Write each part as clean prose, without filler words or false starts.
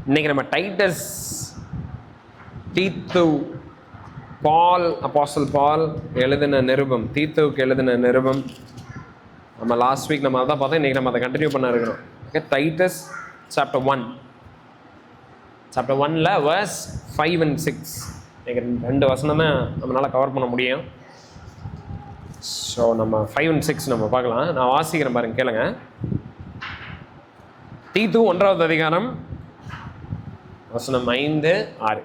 இன்னைக்கு நம்ம டைட்டஸ், தீத்து, பால், அப்போஸ்தல் பால் எழுதின நிருபம், தீத்துவுக்கு எழுதின நிருபம். நம்ம லாஸ்ட் வீக் நம்ம அதான் பார்த்தோம். இன்னைக்கு நம்ம அதை கண்டினியூ பண்ண இருக்கிறோம். Okay, Titus chapter 1. சாப்டர் 1ல் verse 5 and 6. இன்னைக்கு 2 வசனம் தான் நம்மளால் கவர் பண்ண முடியும். ஸோ நம்ம 5 and 6 நம்ம பார்க்கலாம். நான் வாசிக்கிறேன் பாருங்க, கேளுங்க. தீத்து 1வது அதிகாரம் வசனம் 5, 6.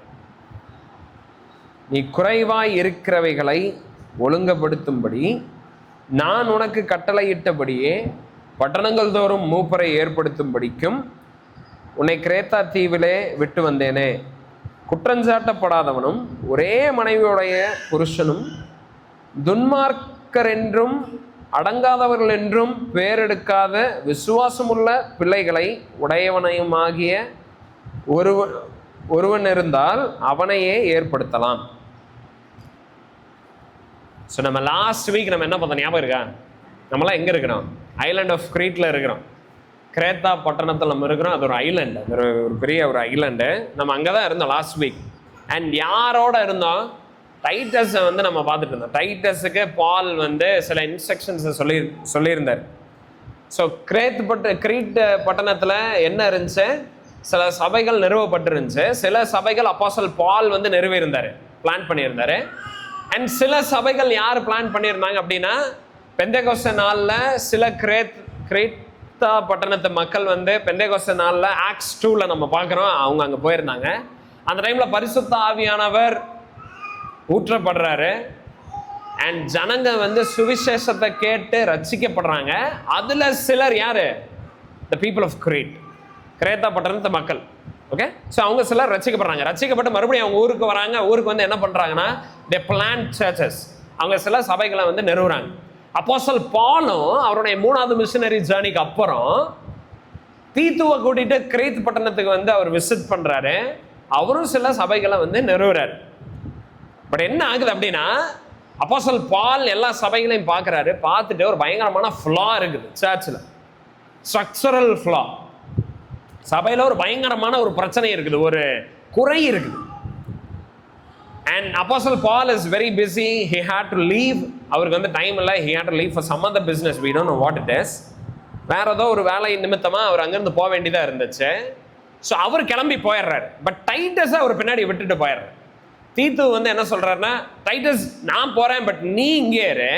நீ குறைவாய் இருக்கிறவைகளை ஒழுங்குபடுத்தும்படி நான் உனக்கு கட்டளையிட்டபடியே பட்டணங்கள் தோறும் மூப்பரை ஏற்படுத்தும்படிக்கும் உன்னை கிரேத்தா தீவிலே விட்டு வந்தேனே. குற்றஞ்சாட்டப்படாதவனும் ஒரே மனைவியுடைய புருஷனும் துன்மார்க்கர் என்றும் அடங்காதவர்கள் என்றும் பேரெடுக்காத விசுவாசமுள்ள பிள்ளைகளை உடையவனையுமாகிய ஒருவன் இருந்தால் அவனையே ஏற்படுத்தலாம். ஸோ நம்ம லாஸ்ட் வீக் நம்ம என்ன பார்த்தோம் ஞாபகம் இருக்கா? நம்மளாம் எங்கே இருக்கிறோம்? ஐலாண்ட் ஆஃப் கிரீட்டில் இருக்கிறோம். கிரேத்தா பட்டணத்தில் நம்ம இருக்கிறோம். அது ஒரு ஐலாண்டு, ஒரு பெரிய ஒரு ஐலாண்டு. நம்ம அங்கே தான் இருந்தோம் லாஸ்ட் வீக். அண்ட் யாரோட இருந்தோம்? டைட்டஸை நம்ம பார்த்துட்டு இருந்தோம். டைட்டஸுக்கு பால் சில இன்ஸ்ட்ரக்ஷன்ஸை சொல்லியிருந்தார். ஸோ கிரீட் பட்டணத்தில் என்ன இருந்துச்சு? சில சபைகள் நிறுவப்பட்டிருந்துச்சு. சில சபைகள் அப்போஸ்தலன் பால் நிறுவியிருந்தார், பிளான் பண்ணியிருந்தாரு. அண்ட் சில சபைகள் யார் பிளான் பண்ணியிருந்தாங்க அப்படின்னா, பெந்தேகோஸ்தே நாளில் சில கிரேத்தா பட்டணத்து மக்கள் பெந்தேகோஸ்தே நாளில் ஆக்ட்ஸ் 2ல் நம்ம பார்க்குறோம், அவங்க அங்கே போயிருந்தாங்க. அந்த டைமில் பரிசுத்த ஆவியானவர் ஊற்றப்படுறாரு. அண்ட் ஜனங்க சுவிசேஷத்தை கேட்டு ரட்சிக்கப்படுறாங்க. அதில் சிலர் யாரு? த பீப்புள் ஆஃப் கிரேத்தா பட்டணத்து மக்கள். ஓகே, ஸோ அவங்க சிலர் ரட்சிக்கப்படுறாங்க. ரட்சிக்கப்பட்டு மறுபடியும் அவங்க ஊருக்கு வராங்க. ஊருக்கு என்ன பண்ணுறாங்கன்னா, தே பிளான்ட் சர்ச்சஸ். அவங்க சில சபைகளை நிறுவுறாங்க. அப்போஸ்தலன் பாலும் அவருடைய 3வது மிஷனரி ஜர்னிக்கு அப்புறம் தீத்துவை கூட்டிட்டு கிரேத் பட்டணத்துக்கு அவர் விசிட் பண்ணுறாரு. அவரும் சில சபைகளை நிறுவுறாரு. பட் என்ன ஆகுது அப்படின்னா, அப்போஸ்தலன் பால் எல்லா சபைகளையும் பார்க்குறாரு. பார்த்துட்டு ஒரு பயங்கரமான ஃப்ளா இருக்குது சர்ச்சில், ஸ்ட்ரக்சரல் ஃப்ளா. சபையில் ஒரு பயங்கரமான ஒரு பிரச்சனை இருக்குது, ஒரு குறை இருக்குது. அண்ட் அப்போஸ்தலன் Paul is very busy. He had to leave. அவருக்கு டைம் இல்லை. He had to leave for some other business. We don't know what it is. வேற ஏதோ ஒரு வேலை நிமித்தமாக அவர் அங்கேருந்து போக வேண்டியதாக இருந்துச்சு. ஸோ அவர் கிளம்பி போயிடுறாரு. பட் டைட்டஸை அவர் பின்னாடி விட்டுட்டு போயிடுறாரு. தீத்து என்ன சொல்றாருன்னா, டைட்டஸ் நான் போறேன், பட் நீ இங்கே இரு.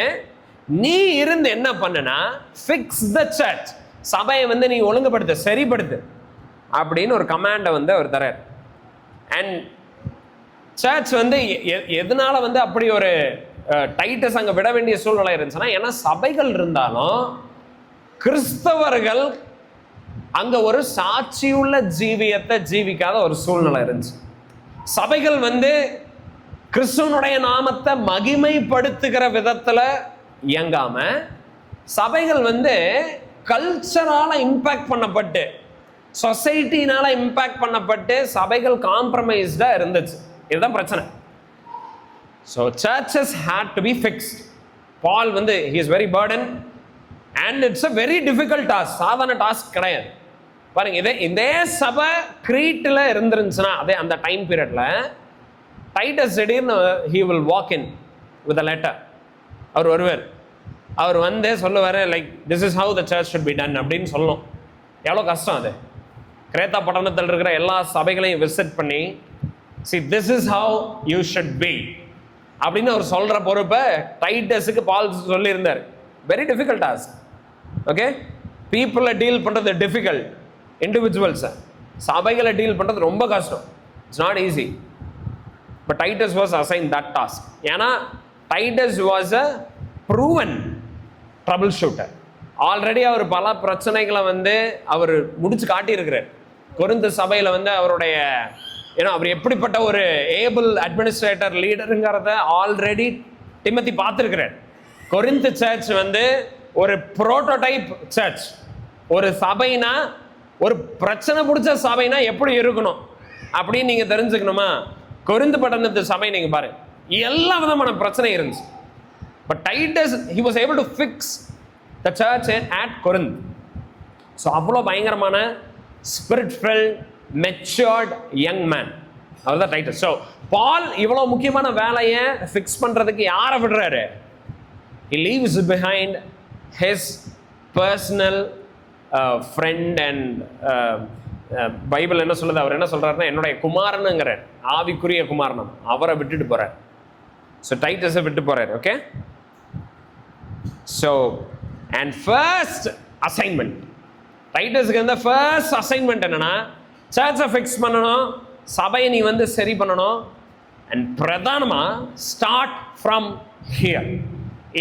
நீ இருந்து என்ன பண்ணுனா, ஃபிக்ஸ் த சர்ச். சபையை நீ ஒழுங்குபடுத்த, சரிப்படுத்து அப்படின்னு ஒரு கமாண்டை அவர் தரார். அண்ட் சர்ச் எதனால அப்படி ஒரு டைட்டஸ் அங்கே விட வேண்டிய சூழ்நிலை இருந்துச்சுன்னா, ஏன்னா சபைகள் இருந்தாலும் கிறிஸ்தவர்கள் அங்கே ஒரு சாட்சியுள்ள ஜீவியத்தை ஜீவிக்காத ஒரு சூழ்நிலை இருந்துச்சு. சபைகள் கிறிஸ்துவனுடைய நாமத்தை மகிமைப்படுத்துகிற விதத்தில் இயங்காம, சபைகள் கல்ச்சரால இம்பாக்ட் பண்ணப்பட்டு, சொசைட்டினால இம்பாக்ட் பண்ணப்பட்டு சபைகள் காம்ப்ரமைஸ்டா இருந்துச்சு. இதுதான் பிரச்சனை. So churches had to be fixed. Paul he is very burdened and it's a very difficult task. சாதாரண டாஸ்க் கிடையாது. பாருங்க, இதே சபை கிரீட்டில் இருந்துருந்துச்சுன்னா, அதே அந்த டைம் பீரியட்ல டைட்டஸ் திடீர்னு he will walk in with a letter. அவர் வருவார். அவர் சொல்லுவார், like this is how the church should be done அப்படின்னு சொல்லணும். எவ்வளோ கஷ்டம் அது. கிரேத்தா பட்டணத்தில் இருக்கிற எல்லா சபைகளையும் விசிட் பண்ணி, see this is how you should be அப்படின்னு அவர் சொல்ற பொறுப்பை டைட்டஸுக்கு பால் சொல்லியிருந்தார். Very difficult task. ஓகே, பீப்புளை டீல் பண்ணுறது டிஃபிகல்ட், இண்டிவிஜுவல்ஸை சபைகளை டீல் பண்ணுறது ரொம்ப கஷ்டம். It's not easy. But Titus was assign that task. ஏன்னா Titus was a proven already அவர் பல பிரச்சனைகளை அவர் முடிச்சு காட்டியிருக்கிறார். கொரிந்து சபையில் அவருடைய அவர் எப்படிப்பட்ட ஒரு ஏபிள் அட்மினிஸ்ட்ரேட்டர் லீடருங்கிறத ஆல்ரெடி டிமோத்தி பார்த்துருக்கிறார். கொரிந்து சர்ச் ஒரு புரோட்டோடைப் சர்ச். ஒரு சபைனா, ஒரு பிரச்சனை பிடிச்ச சபைனா எப்படி இருக்கணும் அப்படின்னு நீங்கள் தெரிஞ்சுக்கணுமா, கொரிந்து பட்டணத்து சபை நீங்கள் பாருங்க, எல்லா விதமான பிரச்சனை இருந்துச்சு. But Titus he was able to fix the church at Corinth. So அவ்வளோ பயங்கரமான spirit fill matured young man. அதுதான் டைட்டில். ஸோ பால் இவ்வளவு முக்கியமான வேலையை ஃபிக்ஸ் பண்றதுக்கு யாரை விடுறாரு? He leaves behind his personal friend and Bible என்ன சொல்லுது, அவர் என்ன சொல்றாருன்னா என்னுடைய குமாரனுங்கிற ஆவிக்குரிய குமாரனம் அவரை விட்டுட்டு போறார். ஸோ டைட்டஸை விட்டு போறாரு. Okay, so and first assignment டைட்டஸுக்கு வந்து ஃபர்ஸ்ட் அசைன்மெண்ட் என்னன்னா சர்ச்சை ஃபிக்ஸ் பண்ணணும், சபையை நீ வந்து சரி பண்ணணும். அண்ட் பிரதானமா ஸ்டார்ட் ஃப்ரம் ஹியர்,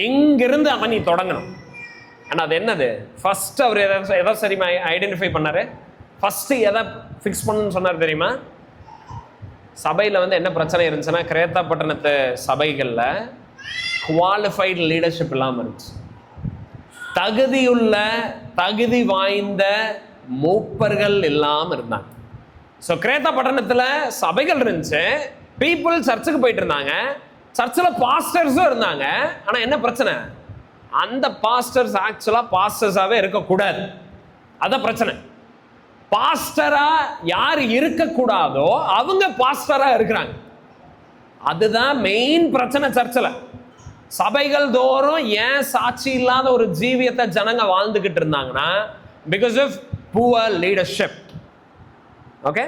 எங்கிருந்து அவன் நீ தொடங்கணும். அண்ட் அது என்னது? ஃபர்ஸ்ட் அவர் எதை சரி ஐடென்டிஃபை பண்ணாரு? ஃபர்ஸ்ட் எதை ஃபிக்ஸ் பண்ணணும்னு சொன்னார் தெரியுமா? சபையில் வந்து என்ன பிரச்சனை இருந்துச்சுன்னா, கிரேத்தா பட்டணத்து சபைகளில் குவாலிஃபைடு லீடர்ஷிப் இல்லாமல் இருந்துச்சு. தகுதி வாய்ந்த மூப்பர்கள் இல்லாமல் இருந்தாங்க. ஸோ கிரேத்தா பட்டணத்தில் சபைகள் இருந்துச்சு, பீப்புள் சர்ச்சுக்கு போயிட்டு இருந்தாங்க, சர்ச்சில் பாஸ்டர்ஸும் இருந்தாங்க. ஆனால் என்ன பிரச்சனை? அந்த பாஸ்டர்ஸ் ஆக்சுவலாக பாஸ்டர்ஸாகவே இருக்கக்கூடாது. அதான் பிரச்சனை. பாஸ்டரா யார் இருக்கக்கூடாதோ அவங்க பாஸ்டரா இருக்கிறாங்க. அதுதான் மெயின் பிரச்சனை சர்ச்சில். சபைகள் தோறும் ஏன் சாட்சி இல்லாத ஒரு ஜீவியத்தை ஜனங்க வாழ்ந்துகிட்டு இருந்தாங்கன்னா, because of poor leadership. Okay,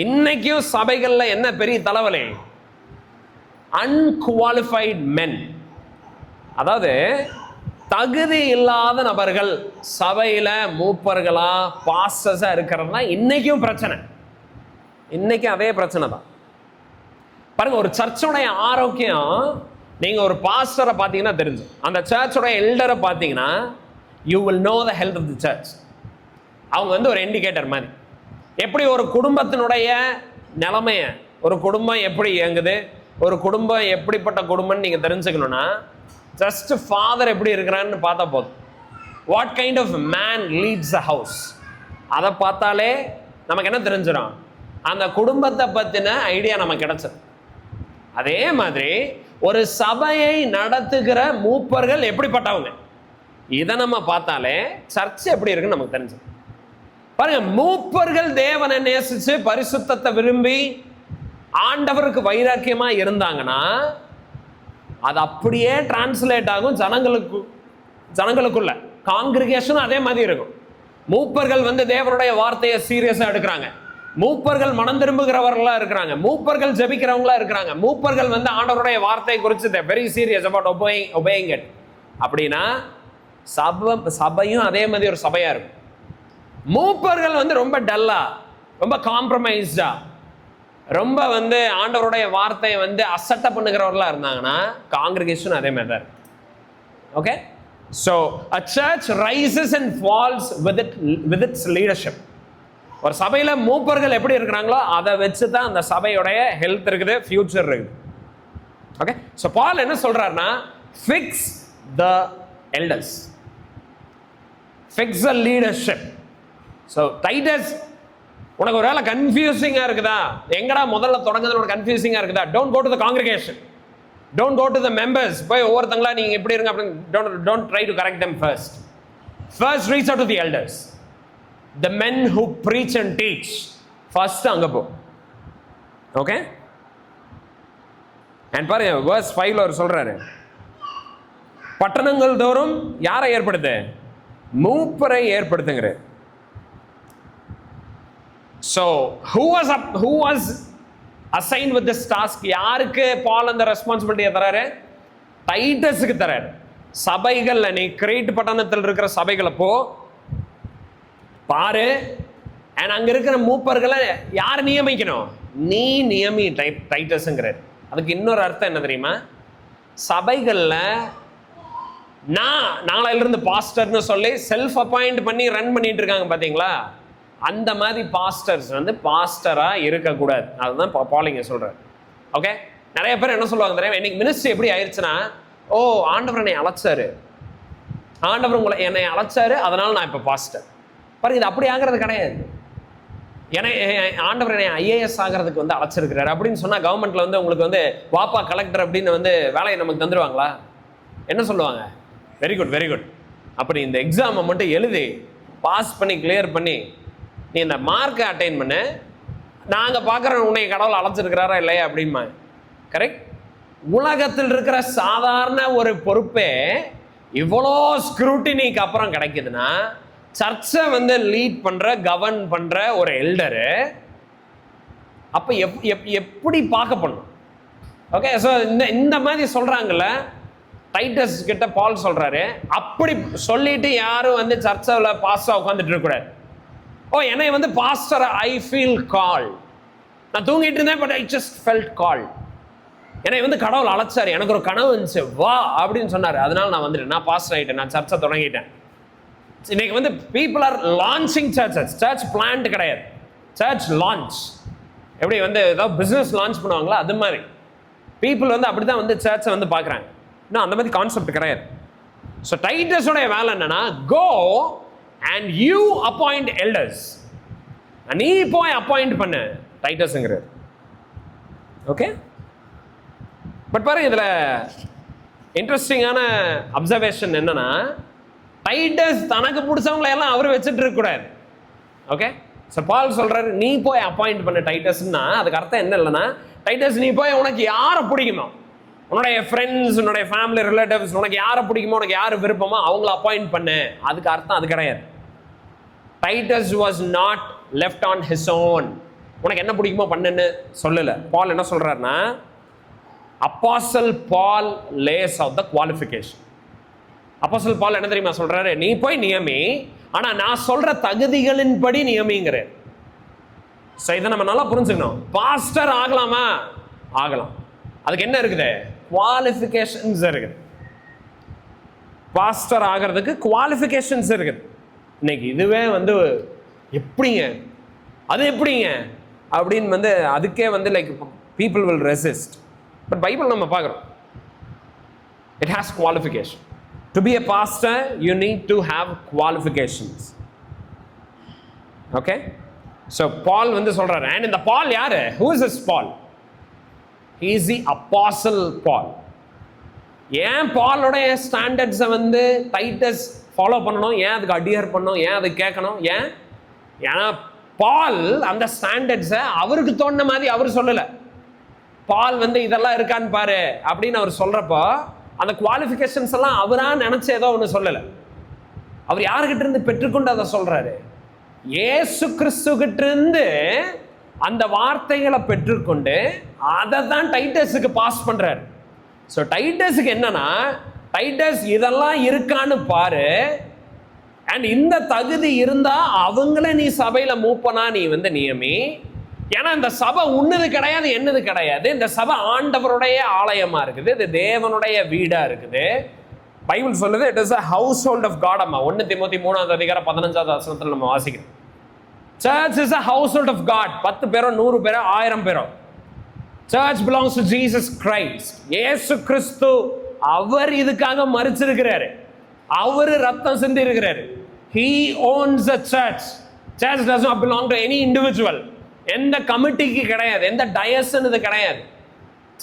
இன்னைக்கும் சபைகள்ல என்ன பெரிய தலைவலி? அன்குவாலிஃபைட் மென், அதாவது தகுதி இல்லாத நபர்கள் சபையில மூப்பர்களா பாஸ்டர்ஸா இருக்கிறதா இன்னைக்கும் பிரச்சனை. இன்னைக்கும் அதே பிரச்சனை தான். பாருங்க, ஒரு சர்ச்சோடைய ஆரோக்கியம் நீங்க ஒரு பாஸ்டரை பார்த்தீங்கன்னா தெரிஞ்சு, அந்த சர்ச்சோட எல்டரை பார்த்தீங்கன்னா you will know the health of the church. அவங்க வந்து ஒரு இண்டிகேட்டர் மாதிரி. எப்படி ஒரு குடும்பத்தினுடைய நிலைமைய, ஒரு குடும்பம் எப்படி இயங்குது, ஒரு குடும்பம் எப்படிப்பட்ட குடும்பம்னு நீங்க தெரிஞ்சுக்கணும்னா ஜஸ்ட் ஃபாதர் எப்படி இருக்கிறான்னு பார்த்தா போதும். What kind of man leads a house, அதை பார்த்தாலே நமக்கு என்ன தெரிஞ்சிடும்? அந்த குடும்பத்தை பற்றின ஐடியா நமக்கு கிடைச்சது. அதே மாதிரி ஒரு சபையை நடத்துகிற மூப்பர்கள் எப்படிப்பட்டவங்க, இதை நம்ம பார்த்தாலே சர்ச் எப்படி இருக்குன்னு நமக்கு தெரிஞ்சது. பாருங்க, மூப்பர்கள் தேவனை நேசிச்சு பரிசுத்தத்தை விரும்பி ஆண்டவருக்கு வைராக்கியமா இருந்தாங்கன்னா அது அப்படியே டிரான்ஸ்லேட் ஆகும் ஜனங்களுக்குள்ள. காங்கிரிகேஷன் அதே மாதிரி இருக்கும். மூப்பர்கள் வந்து தேவனுடைய வார்த்தையை சீரியஸா எடுக்கிறாங்க, மூப்பர்கள் மனம் திரும்புகிறவர்களா இருக்கிறாங்க, மூப்பர்கள் ஜெபிக்கிறவங்களா இருக்கிறாங்க, மூப்பர்கள் வந்து ஆண்டவருடைய வார்த்தையை குறித்து very serious about obeying it. அப்படின்னா சபையும் அதே மாதிரி ஒரு சபையா இருக்கும். மூப்பர்கள் வந்து ரொம்ப டல்லா, ரொம்ப காம்ப்ரமைஸ்டா, ரொம்ப வந்து ஆண்டவருடைய வார்த்தையை வந்து அசட்டை பண்ணுகிறவர்களா இருந்தாங்கன்னா காங்கிரிகேஷன் அதே மாதிரி தான் இருக்கு. Okay, so a church rises and falls with its leadership. ஒரு சபையில மூப்பர்கள் எப்படி இருக்கிறாங்களோ அதை வச்சு தான் அந்த சபையோடைய ஹெல்த் இருக்குது, ஃபியூச்சர் இருக்குது. ஓகே, ஸோ பால் என்ன சொல்றாருன்னா, fix the elders, fix the leadership. So Titus, உனக்கு ஒரு வேலை கன்ஃபியூசிங்கா இருக்குதா, எங்கடா முதல்ல தொடங்குறது உனக்கு கன்ஃபியூசிங்கா இருக்குதா, don't go to the congregation, don't go to the members, போய் ஒவ்வொருத்தங்களா நீங்க எப்படி இருங்க அப்படின்னு don't try to correct them first. First reach out to the elders, the men who preach and teach. first அங்க போ. ஓகே, and பாருங்க verse 5ல அவர் சொல்றாரு, பட்டணங்கள் தோறும் யாரை ஏற்படுத்து? மூப்பரை ஏற்படுத்துங்கிற. so who was assigned with this task? யாருக்கு பால் அந்த ரெஸ்பான்சிபிலிட்டியை தராரு? டைட்டஸுக்கு தராரு. சபைகள்ல நீ கிரேட் பட்டணத்தில் இருக்கிற சபைகளை போ பாரு, அண்ட் அங்க இருக்கிற மூப்பர்களை யார் நியமிக்கணும்? நீ நியமி டைட்டஸ்ங்கிறார். அதுக்கு இன்னொரு அர்த்தம் என்ன தெரியுமா? சபைகள்ல நாளையில இருந்து பாஸ்டர்னு சொல்லி செல்ஃப் அப்பாயிண்ட் பண்ணி ரன் பண்ணிட்டு இருக்காங்க பாத்தீங்களா, அந்த மாதிரி பாஸ்டர்ஸ் வந்து பாஸ்டரா இருக்கக்கூடாது. அதுதான் பாலிங்க சொல்றாரு. ஓகே, நிறைய பேர் என்ன சொல்லுவாங்க தெரியுமா, இன்னைக்கு மினிஸ்ட்ரி எப்படி ஆயிடுச்சுன்னா, ஓ ஆண்டவர் என்னை அழைச்சாரு, ஆண்டவர் என்னை அழைச்சாரு, அதனால நான் இப்ப பாஸ்டர். பாருங்க, இது அப்படி ஆகிறது கிடையாது. ஏன்னா ஆண்டவர் என்னை ஐஏஎஸ் ஆகிறதுக்கு வந்து அழைச்சிருக்கிறாரு அப்படின்னு சொன்னா கவர்மெண்ட்ல வந்து உங்களுக்கு வந்து வாப்பா கலெக்டர் அப்படின்னு வந்து வேலையை நமக்கு தந்துருவாங்களா? என்ன சொல்லுவாங்க? வெரி குட் வெரி குட், அப்படி இந்த எக்ஸாமை மட்டும் எழுதி பாஸ் பண்ணி கிளியர் பண்ணி நீ இந்த மார்க்கை அட்டைன் பண்ணு, நாங்கள் பார்க்குற உன்னை கடவுள் அழைச்சிருக்கிறாரா இல்லையா அப்படிமா. கரெக்ட். உலகத்தில் இருக்கிற சாதாரண ஒரு பொறுப்பே இவ்வளோ ஸ்க்ரூட்டினிக்கு அப்புறம் கிடைக்குதுன்னா, சர்ச்சை வந்து லீட் பண்ணுற கவர்ன் பண்ணுற ஒரு எல்டரு அப்போ எப்படி பார்க்க பண்ணும்? ஓகே. ஸோ இந்த மாதிரி சொல்கிறாங்கல்ல, டைட்டஸ் கிட்ட பால் சொல்கிறாரு, அப்படி சொல்லிட்டு யாரும் வந்து சர்ச்சில் பாஸ்டராக உட்காந்துட்டு இருக்கக்கூடாது. ஓ, என்னை வந்து பாஸ்டர் ஐ ஃபீல் கால், நான் தூங்கிட்டு இருந்தேன், பட் ஐ ஜஸ்ட் ஃபெல்ட் கால், என்னை வந்து கடவுள் அழைச்சாரு, எனக்கு ஒரு கனவு இருந்துச்சு, வா அப்படின்னு சொன்னார், அதனால நான் வந்துட்டேன், நான் பாஸ்டர் ஆகிட்டேன், நான் சர்ச்சை தொடங்கிட்டேன். இன்னைக்கு வந்து people are launching churches. Church plant கிடையாது, சர்ச் லான்ச். எப்படி வந்து ஏதாவது பிஸ்னஸ் லான்ச் பண்ணுவாங்களா அது மாதிரி பீப்புள் வந்து அப்படி தான் வந்து சர்ச்சை வந்து பார்க்குறாங்க. இன்னும் அந்த மாதிரி கான்செப்ட் கிடையாது. ஸோ டைட்டஸோடைய வேலை என்னன்னா, go and you appoint elders. நீ போய் அப்பாயிண்ட் பண்ணு டைட்டஸ்ங்கிறது. ஓகே. பட் பாருங்க, இதில் இன்ட்ரெஸ்டிங்கான அப்சர்வேஷன் என்னன்னா, டைட்டஸ் தனக்கு பிடிச்சவங்களை எல்லாம் அவர் வச்சுட்டு இருக்கக்கூடாது. ஓகே. ஸோ பால் சொல்றாரு, நீ போய் அப்பாயிண்ட் பண்ண டைட்டஸ்னா அதுக்கு அர்த்தம் என்ன இல்லைன்னா, டைட்டஸ் நீ போய் உனக்கு யாரை பிடிக்குமோ, உன்னுடைய ஃப்ரெண்ட்ஸ், உன்னுடைய ஃபேமிலி ரிலேட்டிவ்ஸ், உனக்கு யாரை பிடிக்குமோ, உனக்கு யார் விருப்பமோ அவங்கள அப்பாயிண்ட் பண்ணு. அதுக்கு அர்த்தம் அது கிடையாது. Titus was not left on his own. உனக்கு என்ன பிடிக்குமோ பண்ணுன்னு சொல்லல. பால் என்ன சொல்றாருன்னா, apostle Paul lays off the qualification. அப்போஸ்தலன் பால் என்ன தெரியுமா சொல்றாரு, நீ போய் நியமி, ஆனா நான் சொல்ற தகுதிகளின்படி நியமிங்கிற. சோ இதை நம்ம நல்லா புரிஞ்சுக்கணும். பாஸ்டர் ஆகலாமா? ஆகலாம். அதுக்கு என்ன இருக்குது? குவாலிஃபிகேஷன்ஸ் இருக்குது. பாஸ்டர் ஆகிறதுக்கு குவாலிஃபிகேஷன்ஸ் இருக்குது. இன்னைக்கு இதுவே வந்து எப்படிங்க, அது எப்படிங்க அப்படின்னு வந்து அதுக்கே வந்து like people will resist. But Bible நம்ம பார்க்குறோம், it has qualification. To be a pastor, you need to have qualifications. Okay? So Paul வந்து சொல்றாரு, and இந்த Paul யாரு? Who is this Paul? He is the apostle Paul. ஏன் பாலோடைய ஸ்டாண்டர்ட்ஸை வந்து Titus follow பண்ணணும்? ஏன் அதுக்கு அடியர் பண்ணணும்? ஏன் அது கேட்கணும்? ஏன்னா பால் அந்த ஸ்டாண்டர்ட்ஸை அவருக்கு தோணுன மாதிரி அவர் சொல்லலை. பால் வந்து இதெல்லாம் இருக்கான்னு பாரு அப்படின்னு அவர் சொல்றப்போ அந்த குவாலிஃபிகேஷன்ஸ் எல்லாம் அவரா நினைச்ச ஏதோ ஒன்று சொல்லலை. அவர் யாருக்கிட்ட இருந்து பெற்றுக்கொண்டு அதை சொல்றாரு? இயேசு கிறிஸ்து கிட்ட இருந்து அந்த வார்த்தைகளை பெற்றுக்கொண்டு அதை தான் டைட்டஸுக்கு பாஸ் பண்றாரு. ஸோ டைட்டஸுக்கு என்னன்னா, டைட்டஸ் இதெல்லாம் இருக்கான்னு பாரு, அண்ட் இந்த தகுதி இருந்தா அவங்கள நீ சபையில மூப்பனா நீ வந்து நியமி. ஏன்னா இந்த சபை உன்னது கிடையாது, என்னது கிடையாது. இந்த சபை ஆண்டவருடைய ஆலயமா இருக்குது, இது தேவனுடைய வீடா இருக்குது. பைபிள் சொல்லுது, it is a household of God. அம்மா 1 தீமோத்தி 3:5 நம்ம வாசிக்கிறோம். Church is a household of God. 10 பேரோ 100 பேரோ 1000 பேரோ, Church belongs to Jesus Christ. இயேசு கிறிஸ்து அவர் இதுக்காக மரிச்சிருக்கிறாரு, அவர் ரத்தம் சிந்தி இருக்கிறாரு. He owns a church. Church does not belong to any individual. எந்த கமிட்டிக்கு கிடையாது, எந்த டயஸ்ன்னு இது கிடையாது.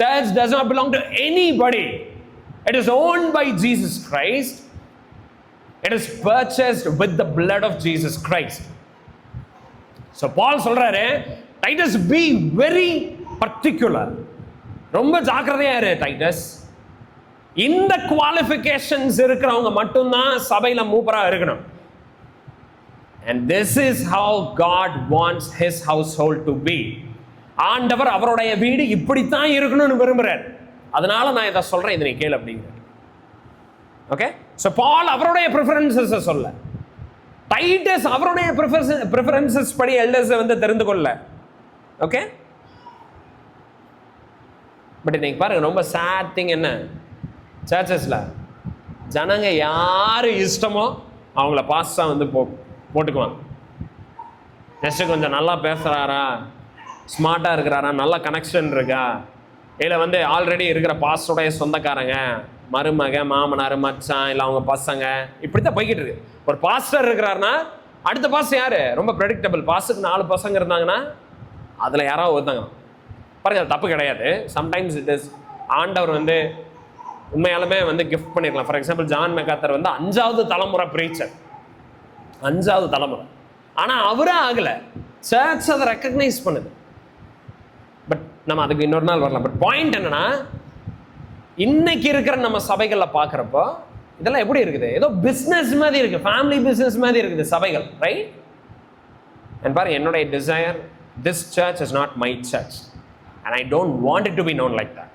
Church does not belong to anybody. It is owned by Jesus Christ. It is purchased with the blood of Jesus Christ. So Paul சொல்றாரு, Titus be very particular. ரொம்ப ஜாக்கிரதையா இரு Titus. இந்த குவாலிஃபிகேஷன்ஸ் இருக்கிறவங்க மட்டும்தான் சபையில மூப்பரா இருக்கணும். And this is how God wants his household to be. ஆண்டவர் அவருடைய வீடு இப்படித்தான் இருக்கணும்னு விரும்புறார். அதனால நான் இதை சொல்றேன், இதை நீ கேளு அப்படிங்கிறார். ஓகே. சோ பால் அவருடைய ப்ரிஃபரன்சஸ் சொல்ல, டைட்டஸ் அவருடைய ப்ரிஃபரன்சஸ் படி எல்டர்ஸ் வந்து தெரிந்து கொள்ள. ஓகே. பட் இன்னைக்கு பாருங்க, ரொம்ப சேட் திங் என்ன, சர்ச்சஸ்ல ஜனங்க யாரு இஷ்டமோ அவங்கள பாஸ்டா வந்து போட்டுக்குவாங்க. ஜஸ்ட் கொஞ்சம் நல்லா பேசுகிறாரா, ஸ்மார்ட்டாக இருக்கிறாரா, நல்ல கனெக்ஷன் இருக்கா, இல்லை வந்து ஆல்ரெடி இருக்கிற பாஸ்டருடைய சொந்தக்காரங்க, மருமக, மாமனார், மச்சான், இல்லை அவங்க பசங்க, இப்படி தான் போய்கிட்டு இருக்கு. ஒரு பாஸ்டர் இருக்கிறாருன்னா அடுத்த பாஸ்டர் யார்? ரொம்ப ப்ரெடிக்டபிள். பாஸ்டருக்கு 4 பசங்க இருந்தாங்கன்னா அதில் யாராவது ஒருத்தாங்க பாருங்க, அது தப்பு கிடையாது. சம்டைம்ஸ் இட் இஸ் ஆண்டவர் வந்து உண்மையாலுமே வந்து கிஃப்ட் பண்ணிருக்கலாம். ஃபார் எக்ஸாம்பிள் ஜான் மெக்காத்தர் வந்து 5வது தலைமுறை ப்ரீச்சர், 5வது தலைமுறை. ஆனா அவரே ஆகல, சர்ச் அதை ரெக்கக்னைஸ் பண்ணுது. பட் நம்ம அதுக்கு இன்னொரு நாள் வரலாம். பட் பாயிண்ட் என்னன்னா, இன்னைக்கு இருக்கிற நம்ம சபைகள்ல பாக்குறப்போ இதெல்லாம் எப்படி இருக்குது? ஏதோ பிசினஸ் மாதிரி இருக்கு, ஃபேமிலி பிசினஸ் மாதிரி இருக்குது சபைகள், ரைட்? அண்ட் பாரு, என்னுடைய desire, this church is not my church and I don't want it to be known like that.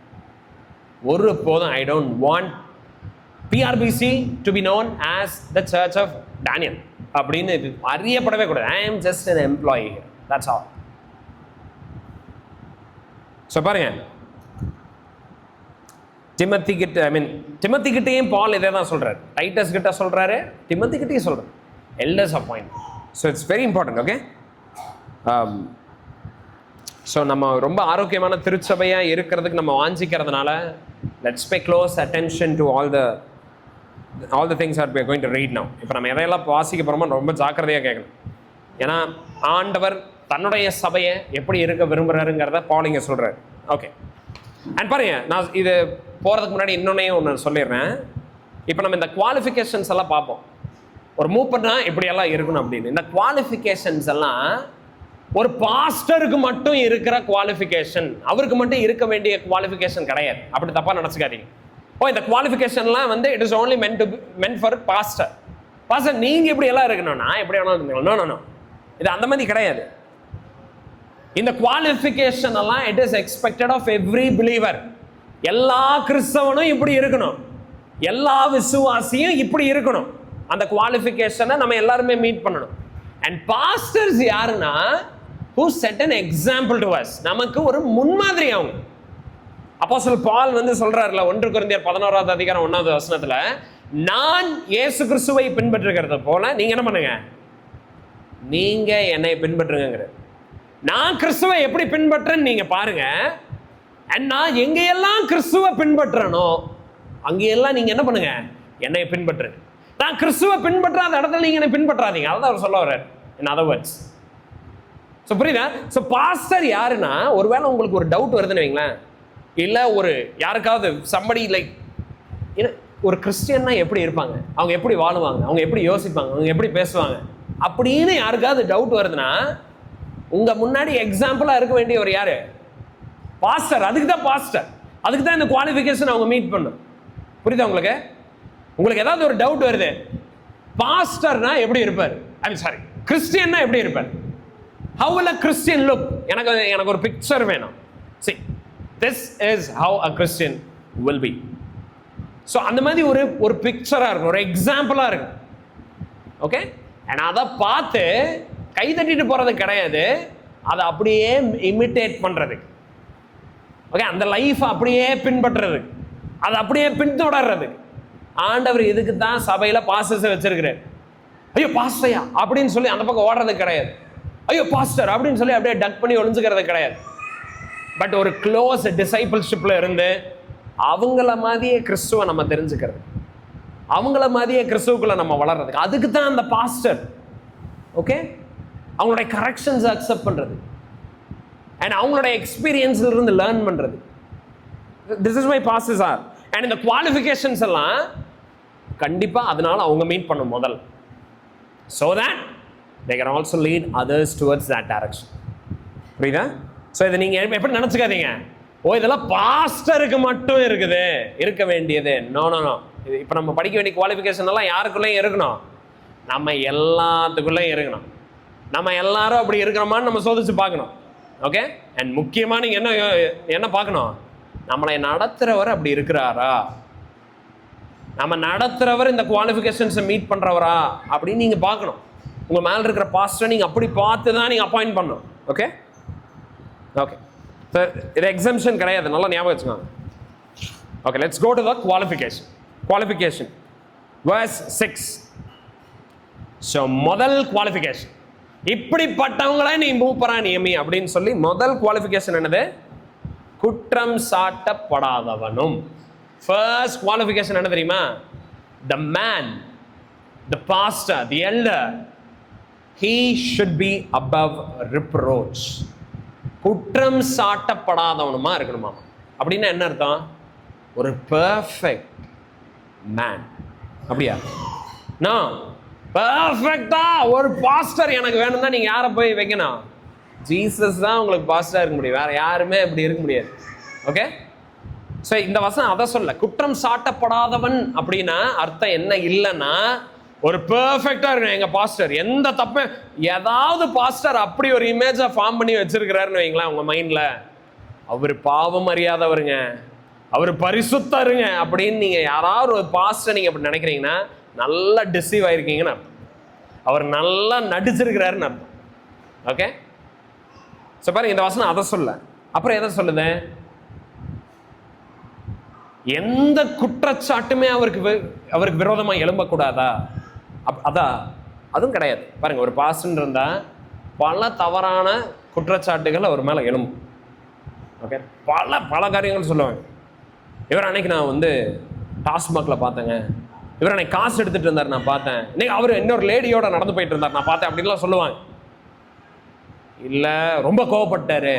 ஒரு போதும் I don't want PRBC to be known as the Church of Daniel அப்படின்னு இது அறியப்படவே கூடாது. I am just an employee here, that's all. So பாருங்க, Timothy கிட்டையும் பால் இதே தான் சொல்றாரு, டைட்டஸ் கிட்ட சொல்றாரு, டிமோத்தி கிட்டையும் சொல்றாரு, elders appoint. So it's very important. Okay, so நம்ம ரொம்ப ஆரோக்கியமான திருச்சபையாக இருக்கிறதுக்கு நம்ம வாஞ்சிக்கிறதுனால let's pay close attention to all the things are we are going to read now. இப்போ நம்ம எதையெல்லாம் வாசிக்க போகிறோமோ ரொம்ப ஜாக்கிரதையாக கேட்கணும். ஏன்னா ஆண்டவர் தன்னுடைய சபையை எப்படி இருக்க விரும்புகிறாருங்கிறத பாலிங்க சொல்கிறார். ஓகே, அண்ட் பாருங்க, நான் இது போகிறதுக்கு முன்னாடி இன்னொன்னையும் ஒன்று சொல்லிடுறேன். இப்போ நம்ம இந்த குவாலிஃபிகேஷன்ஸ் எல்லாம் பார்ப்போம், ஒரு மூப்பர்னா இப்படியெல்லாம் இருக்கணும் அப்படின்னு. இந்த குவாலிஃபிகேஷன்ஸ் எல்லாம் ஒரு பாஸ்டருக்கு மட்டும் இருக்கிற குவாலிஃபிகேஷன், அவருக்கு மட்டும் இருக்க வேண்டிய குவாலிஃபிகேஷன் கிடையாது. அப்படி தப்பா நினச்சிக்காதீங்க. இந்த குவாலிஃபிகேஷன்லாம் வந்து it is only meant for pastor. Pastor நீங்க இப்படி எல்லாம் இருக்கணும், நான் எப்படி வேணாலும், நோ, இது அந்த மாதிரி கிடையாது. இந்த குவாலிஃபிகேஷன் எல்லாம் it is expected of every believer. எல்லா கிறிஸ்தவனும் இப்படி இருக்கணும், எல்லா விசுவாசியும் இப்படி இருக்கணும். அந்த குவாலிஃபிகேஷனை நம்ம எல்லாருமே மீட் பண்ணணும். அண்ட் பாஸ்டர்ஸ் யாருன்னா who set an example to us, நமக்கு ஒரு முன்மாதிரி. அவங்க அப்போஸ்தலர் பால் வந்து சொல்றாருல 1 கொரிந்தியர் 11வது அதிகாரம் 1வது வசனத்துல, நான் இயேசு கிறிஸ்துவை பின்பற்றுகிறத போல நீங்க என்ன பண்ணுங்க, நீங்க என்னை பின்பற்றுங்கிற. நான் கிறிஸ்துவை எப்படி பின்பற்றேன்னு நீங்க பாருங்க, அண்ட் நான் எங்கெல்லாம் கிறிஸ்துவை பின்பற்றனோ அங்கெல்லாம் நீங்க என்ன பண்ணுங்க, என்னை பின்பற்றுங்க. நான் கிறிஸ்துவை பின்பற்றாத இடத்துல நீங்க என்னை பின்பற்றாதீங்க. அதான் அவர் சொல்ல வர்றார் in other words. ஸோ புரியுதா? ஸோ பாஸ்டர் யாருன்னா, ஒருவேளை உங்களுக்கு ஒரு டவுட் வருதுன்னு வைங்களேன், இல்லை ஒரு யாருக்காவது சம்படி லைக் ஒரு கிறிஸ்டியன்னா எப்படி இருப்பாங்க, அவங்க எப்படி வாழுவாங்க, அவங்க எப்படி யோசிப்பாங்க, அவங்க எப்படி பேசுவாங்க அப்படின்னு யாருக்காவது டவுட் வருதுன்னா, உங்க முன்னாடி எக்ஸாம்பிளா இருக்க வேண்டிய ஒரு யாரு, பாஸ்டர். அதுக்கு தான் பாஸ்டர், அதுக்கு தான் இந்த குவாலிஃபிகேஷன் அவங்க மீட் பண்ணும். புரியுதா உங்களுக்கு? உங்களுக்கு ஏதாவது ஒரு டவுட் வருது, பாஸ்டர்னா எப்படி இருப்பார், சாரி கிறிஸ்டியன்னா எப்படி இருப்பார், how will a Christian look? எனக்கு ஒரு பிக்சர் வேணும். see, this is how a Christian will be. So அந்த மாதிரி ஒரு பிக்சராக இருக்கும், ஒரு எக்ஸாம்பிளாக இருக்கும். ஓகே, அண்ட் அதை பார்த்து கை தட்டிட்டு போகிறது கிடையாது, அதை அப்படியே இமிட்டேட் பண்ணுறதுக்கு. ஓகே, அந்த லைஃப் அப்படியே பின்பற்றுறதுக்கு, அதை அப்படியே பின்தொடர்றதுக்கு. ஆண்டவர் இதுக்கு தான் சபையில் பாஸ்டர்ஸை வச்சிருக்கிறார். ஐயோ பாஸ்டரையா அப்படின்னு சொல்லி அந்த பக்கம் ஓடுறது கிடையாது, ஐயோ பாஸ்டர் அப்படின்னு சொல்லி அப்படியே டக் பண்ணி ஒளிஞ்சுக்கிறது கிடையாது. பட் ஒரு க்ளோஸ் டிசைபிள்ஷிப்ல இருந்து அவங்கள மாதிரியே கிறிஸ்துவ நம்ம தெரிஞ்சுக்கிறது, அவங்கள மாதிரியே கிறிஸ்துவுக்குள்ள நம்ம வளர்றதுக்கு, அதுக்கு தான் அந்த பாஸ்டர். ஓகே, அவங்களுடைய கரெக்ஷன்ஸ் அக்செப்ட் பண்றது அண்ட் அவங்களுடைய எக்ஸ்பீரியன்ஸ்ல இருந்து லேர்ன் பண்றது. This is my pastors are. And இந்த குவாலிஃபிகேஷன்ஸ் எல்லாம் கண்டிப்பா அதனால அவங்க மீட் பண்ணும் முதல், so that they can also lead others towards that direction. புரியுதா? ஸோ இதை நீங்க எப்படி நினைச்சுக்காதீங்க, இதெல்லாம் பாஸ்டருக்கு மட்டும் இருக்குது இருக்க வேண்டியது. நோ நோ நோ, இது இப்போ நம்ம படிக்க வேண்டிய குவாலிஃபிகேஷன் எல்லாம் யாருக்குள்ளேயும் இருக்கணும், நம்ம எல்லாத்துக்குள்ளேயும் இருக்கணும். நம்ம எல்லாரும் அப்படி இருக்கிறோமான்னு நம்ம சோதிச்சு பார்க்கணும். ஓகே, அண்ட் முக்கியமாக நீங்கள் என்ன பார்க்கணும், நம்மளை நடத்துகிறவர் அப்படி இருக்கிறாரா, நம்ம நடத்துகிறவர் இந்த குவாலிஃபிகேஷன்ஸை மீட் பண்ணுறவரா அப்படின்னு நீங்கள் பார்க்கணும். உங்கள் மேலே இருக்கிற பாஸ்டரை நீங்கள் அப்படி பார்த்து தான் நீங்கள் அப்பாயிண்ட் பண்ணணும். ஓகே ஓகே, ஸோ இது எக்ஸம்ஷன் கிடையாது, நல்லா ஞாபகம் வச்சுக்கோங்க. Okay, let's go to the qualification verse 6. So முதல் குவாலிஃபிகேஷன், இப்படிப்பட்டவங்கள நீ மூப்பரா நியமி அப்படின்னு சொல்லி முதல் குவாலிஃபிகேஷன் என்னது, குற்றம் சாட்டப்படாதவனும். ஃபர்ஸ்ட் குவாலிஃபிகேஷன் என்ன தெரியுமா, the man, the pastor, the elder, he should be above reproach. குற்றம் சாட்டப்படாதவனுமா இருக்கணுமா. அப்படின்னா என்ன அர்த்தம், ஒரு பெர்ஃபெக்ட் மேன். அப்படியா? நான் பெர்ஃபெக்ட்டா ஒரு பாஸ்டர் எனக்கு வேணும்னா நீங்க யாரை போய் வைக்கணும்? ஜீசஸ் தான் உங்களுக்கு பாஸ்டரா இருக்க முடியும், வேற யாருமே இப்படி இருக்க முடியாது. ஓகே, ஸோ இந்த வசனம் அதை சொல்ல. குற்றம் சாட்டப்படாதவன் அப்படின்னா அர்த்தம் என்ன இல்லைன்னா ஒரு பெர்ஃபெக்டா இருக்கணும் எங்க பாஸ்டர், எந்த தப்பு. ஏதாவது பாஸ்டர் அப்படி ஒரு இமேஜை ஃபார்ம் பண்ணி வச்சிருக்கிறாருன்னு வைங்களேன் உங்க மைண்ட்ல, அவர் பாவம் அறியாதவருங்க, அவர் பரிசுத்தருங்க அப்படின்னு நீங்க யாராவது ஒரு பாஸ்டர் நீங்க அப்படி நினைக்கிறீங்கன்னா நல்லா டிசீவ் ஆயிருக்கீங்கன்னு அர்த்தம். அவர் நல்லா நடிச்சிருக்கிறாருன்னு அர்த்தம். ஓகே, ஸோ பாருங்க இந்த வசனம் அதை சொல்ல. அப்புறம் எதை சொல்லுது? எந்த குற்றச்சாட்டுமே அவருக்கு விரோதமா எழும்பக்கூடாதா? அதான், அதுவும் கிடையாது. பாருங்க, ஒரு பாஸ்டர் இருந்தா பல தவறான குற்றச்சாட்டுகள் அவர் மேல எழும்பும். ஓகே, பல காரியங்கள் சொல்லுவாங்க. இவர் அன்னைக்கு நான் டாஸ்மாக்ல பார்த்தேங்க, இவர் அன்னைக்கு காசு எடுத்துட்டு இருந்தார் நான் பார்த்தேன், இன்னைக்கு அவர் இன்னொரு லேடியோட நடந்து போயிட்டு இருந்தார் நான் பார்த்தேன் அப்படின்லாம் சொல்லுவாங்க. இல்ல ரொம்ப கோவப்பட்டாரு,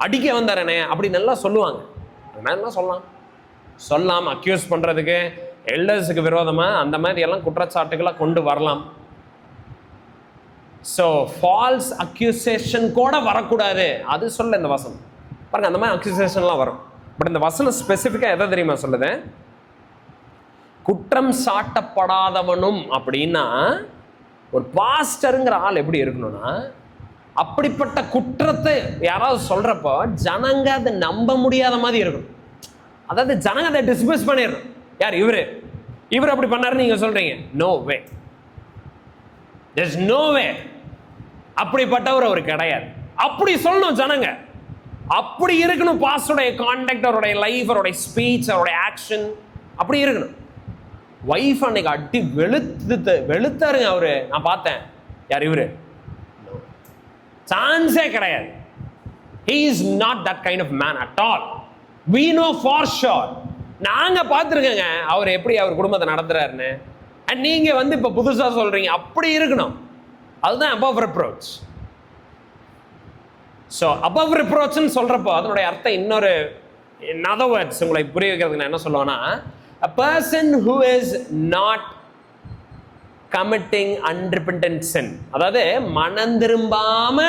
அடிக்க வந்தாரனே அப்படின்னு எல்லாம் சொல்லுவாங்க. என்ன சொல்லலாம் அக்யூஸ் பண்றதுக்கு எல்டர்ஸுக்கு விரோதமா அந்த மாதிரி எல்லாம் குற்றச்சாட்டுகளை கொண்டு வரலாம். ஸோ ஃபால்ஸ் அக்யூசேஷன் கூட வரக்கூடாது, அது சொல்ல இந்த வசனம். பாருங்க, அந்த மாதிரி அக்யூசேஷன்லாம் வரும். பட் இந்த வசனம் ஸ்பெசிஃபிக்காக எதை தெரியுமா சொல்லுது? குற்றம் சாட்டப்படாதவனும் அப்படின்னா ஒரு பாஸ்டருங்கிற ஆள் எப்படி இருக்கணும்னா, அப்படிப்பட்ட குற்றத்தை யாராவது சொல்றப்போ ஜனங்க அதை நம்ப முடியாத மாதிரி இருக்கணும். அதாவது ஜனங்க அதை டிஸ்மிஸ் பண்ணிடணும். யார் இவர் அப்படி பண்ணாருன்னு நீங்க சொல்றீங்க, நோ வே, there's no way, அப்படிப்பட்டவர் அவர் கிடையாது அப்படி சொல்லணும் ஜனங்க. அப்படி இருக்கணும் பாஸ்டருடைய கான்டக்ட், அவருடைய லைஃப், அவருடைய ஸ்பீச், அவருடைய ஆக்ஷன் அப்படி இருக்கணும். வைஃப் அன்னைக்கு அடி வெளுத்தாருங்க அவரு, நான் பார்த்தேன். யார் இவரு? சான்ஸே கிடையாது. He is not that kind of man at all. We know for sure. நாங்க பார்த்துருக்கேங்க அவர் எப்படி அவர் குடும்பத்தை நடத்துறாருன்னு. அண்ட் நீங்க இப்ப புதுசா சொல்றீங்க அப்படி இருக்கணும். அதுதான் above reproach. ஸோ above reproachன்னு சொல்றப்போ அதனுடைய அர்த்தம் இன்னொரு, in other words உங்களை புரிய வைக்கிறதுக்கு நான் என்ன சொல்லுவேன்னா, a person who is not committing unrepentant sin, அதாவது மனம் திரும்பாம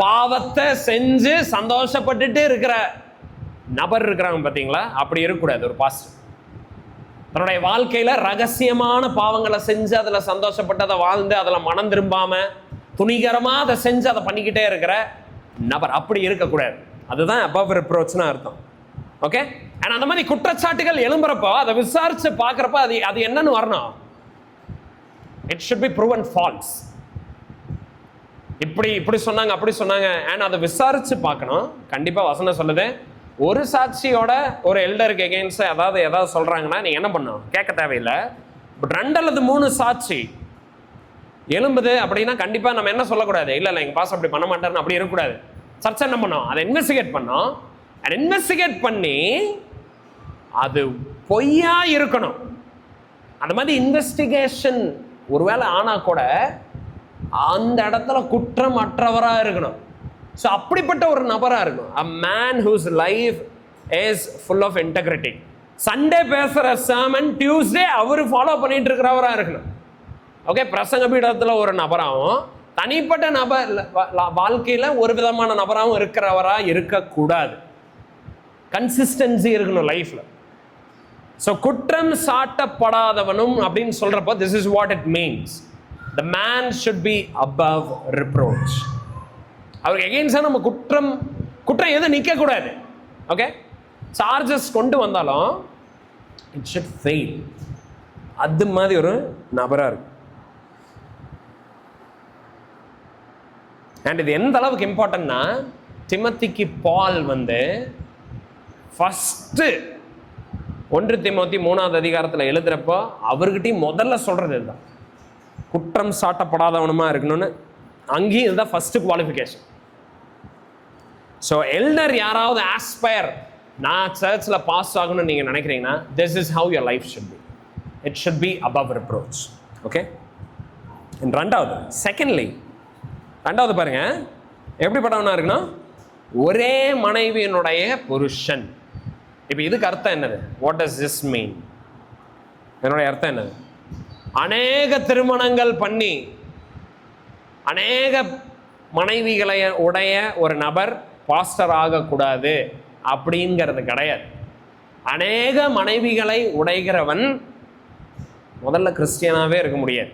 பாவத்தை செஞ்சு சந்தோஷப்பட்டுட்டு இருக்கிற நபர் இருக்கிறாங்க பார்த்தீங்களா, அப்படி இருக்கக்கூடாது ஒரு பாஸ்டர். தன்னுடைய வாழ்க்கையில ரகசியமான பாவங்களை செஞ்சு அதில் சந்தோஷப்பட்டு அதை வாழ்ந்து அதில் மனம் திரும்பாம துணிகரமா அதை செஞ்சு அதை பண்ணிக்கிட்டே இருக்கிற நபர் அப்படி இருக்கக்கூடாது. அதுதான் above reproachன்னு அர்த்தம். ஓகே, அண்ட் அந்த மாதிரி குற்றச்சாட்டுகள் எழும்புறப்போ அதை விசாரிச்சு பார்க்குறப்ப அது என்னன்னு வரணும். It should be proven false. இப்படி சொன்னாங்க அப்படி சொன்னாங்க, அண்ட் அதை விசாரிச்சு பார்க்கணும். கண்டிப்பா வசனம் சொல்லுது, ஒரு சாட்சியோட ஒரு எல்டருக்கு எகெயின்ஸ்ட் ஏதாவது சொல்றாங்கன்னா நீங்க என்ன பண்ணணும், கேட்க தேவையில்லை. பட் 2 அல்லது 3 சாட்சி எழும்புது அப்படின்னா கண்டிப்பா நம்ம என்ன சொல்லக்கூடாது, இல்ல எங்க பாஸ் அப்படி பண்ண மாட்டாருன்னு அப்படி இருக்கக்கூடாது. சர்ச்சை என்ன பண்ணோம், அதை இன்வெஸ்டிகேட் பண்ணோம். இன்வெஸ்டிகேட் பண்ணி அது பொய்யா இருக்கணும். அந்த மாதிரி இன்வெஸ்டிகேஷன் ஒருவேளை ஆனா கூட அந்த இடத்துல குற்றம் அற்றவரா இருக்கணும். ஸோ அப்படிப்பட்ட ஒரு நபரா இருக்கணும். a man whose life is full of integrity. Sunday பேசுற sermon டியூஸ்டே அவர் ஃபாலோ பண்ணிட்டு இருக்கிறவரா இருக்கணும். ஓகே, பிரசங்க பீடத்துல ஒரு நபராகவும் தனிப்பட்ட நபர் வாழ்க்கையில ஒரு விதமான நபராகவும் இருக்கிறவரா இருக்கக்கூடாது. கன்சிஸ்டன்சி இருக்கணும் லைஃப்ல. ஸோ குற்றம் சாட்டப்படாதவனும் அப்படின்னு சொல்றப்போ this is what it means. The man should be above reproach. அவருக்கு எகெயின்ஸ்டா நம்ம குற்றம் எதுவும் நிற்க கூடாது. ஓகே, சார்ஜஸ் கொண்டு வந்தாலும் இட் ஷுட் ஃபெயில். அது மாதிரி ஒரு நபரா இருக்கு. அண்ட் இது எந்த அளவுக்கு இம்பார்ட்டன்ட்னா, திமோத்திக்கு பால் ஃபர்ஸ்ட் 1 தீமோத்தி 3வது அதிகாரத்தில் எழுதுறப்போ அவர்கிட்டையும் முதல்ல சொல்றது இதுதான், குற்றம் சாட்டப்படாதவனுமா இருக்கணும்னு. அங்கேயும் இதுதான் ஃபர்ஸ்ட் குவாலிஃபிகேஷன். ஸோ எல்டர் யாராவது ஆஸ்பயர், நான் சர்ச்சில் பாஸ் ஆகணும்னு நீங்கள் நினைக்கிறீங்கன்னா this is how your life should be. It should B above reproach. Okay, ரெண்டாவது பாருங்க, எப்படிப்பட்டவனா இருக்கணும், ஒரே மனைவியினுடைய புருஷன். இப்போ இதுக்கு அர்த்தம் என்னது, வாட் டஸ் திஸ் மீன்? என்னுடைய அர்த்தம் என்னது, அநேக திருமணங்கள் பண்ணி அநேக மனைவிகளை உடைய ஒரு நபர் பாஸ்டர் ஆகக்கூடாது அப்படிங்கிறது கிடையாது. அநேக மனைவிகளை உடைகிறவன் முதல்ல கிறிஸ்டியனாகவே இருக்க முடியாது.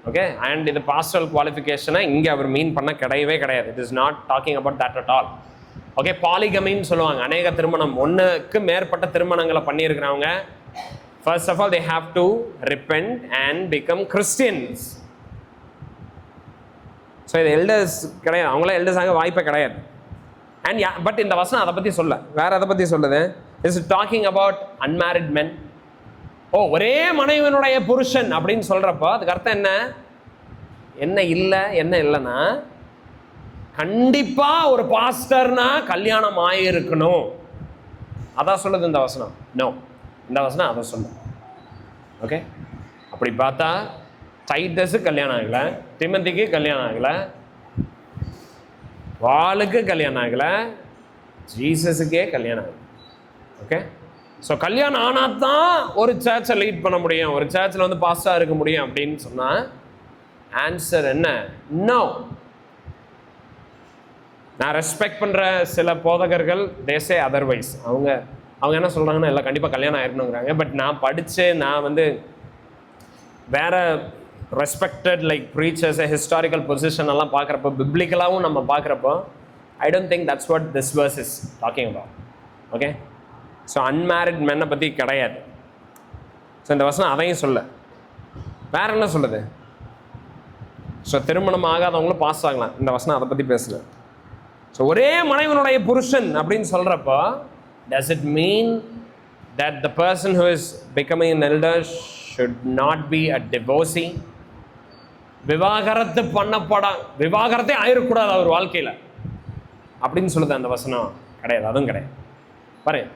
ஓகே, அண்ட் இது பாஸ்டல் குவாலிஃபிகேஷனை இங்கே அவர் மீன் பண்ண கிடையவே கிடையாது. It is not talking about that at all. Okay, பாலிகமின்னு சொல்லுவாங்க. அநேக திருமணம், ஒன்றுக்கு மேற்பட்ட திருமணங்களை பண்ணியிருக்கிறவங்க, first of all they have to repent and become Christians. So இது எல்டர்ஸ் கிடையாது, அவங்களாம் எல்டர்ஸ் ஆக வாய்ப்பே கிடையாது. அண்ட் பட் இந்த வசனம் அதை பற்றி சொல்ல, வேற எதை பற்றி சொல்லுது? இட்ஸ் டாக்கிங் அபவுட் அன்மேரிட் மென். ஒரே மனைவியினுடைய புருஷன் அப்படின்னு சொல்றப்போ அதுக்கு அர்த்தம் என்ன? என்ன இல்லைன்னா கண்டிப்பா ஒரு பாஸ்டர்னா கல்யாணம் ஆகியிருக்கணும், அதான் சொல்லுது இந்த வசனம். நோ, இந்த வசனம் அதை சொல்லுது. ஓகே, அப்படி பார்த்தா டைட்டஸுக்கு கல்யாணம் ஆகலை, திமோத்திக்கு கல்யாணம் ஆகலை, வாளுக்கு கல்யாணம் ஆகலை, ஜீசஸுக்கே கல்யாணம் ஆகலை. ஓகே, ஸோ கல்யாணம் ஆனால் தான் ஒரு சர்ச்சை லீட் பண்ண முடியும், ஒரு சர்ச்சில் வந்து பாஸ்டாக இருக்க முடியும் அப்படின்னு சொன்னால் ஆன்சர் என்ன? நோ. நான் ரெஸ்பெக்ட் பண்ணுற சில போதகர்கள் தேசே அதர்வைஸ், அவங்க என்ன சொல்கிறாங்கன்னா எல்லாம் கண்டிப்பாக கல்யாணம் ஆயிருக்கணுங்கிறாங்க. பட் நான் படித்து நான் வந்து வேற respected like preachers historical position எல்லாம் பார்க்குறப்போ, பிப்ளிக்கலாகவும் நம்ம பார்க்குறப்போ, I don't think that's what this verse is talking about. Okay, so unmarried மென்னை பற்றி கிடையாது. ஸோ இந்த வசனம் அதையும் சொல்ல, வேற என்ன சொல்லுது? ஸோ திருமணம் ஆகாதவங்களும் பாஸ் ஆகலாம், இந்த வசனம் அதை பற்றி பேசல. ஸோ ஒரே மனைவனுடைய புருஷன் அப்படின்னு சொல்கிறப்போ, does it mean that the person who is becoming an elder should not be a divorcee? விவாகரத்தே ஆயிடக்கூடாது அவர் வாழ்க்கையில் அப்படின்னு சொல்லுது அந்த வசனம் கிடையாது, அதுவும் கிடையாது. பாருங்க,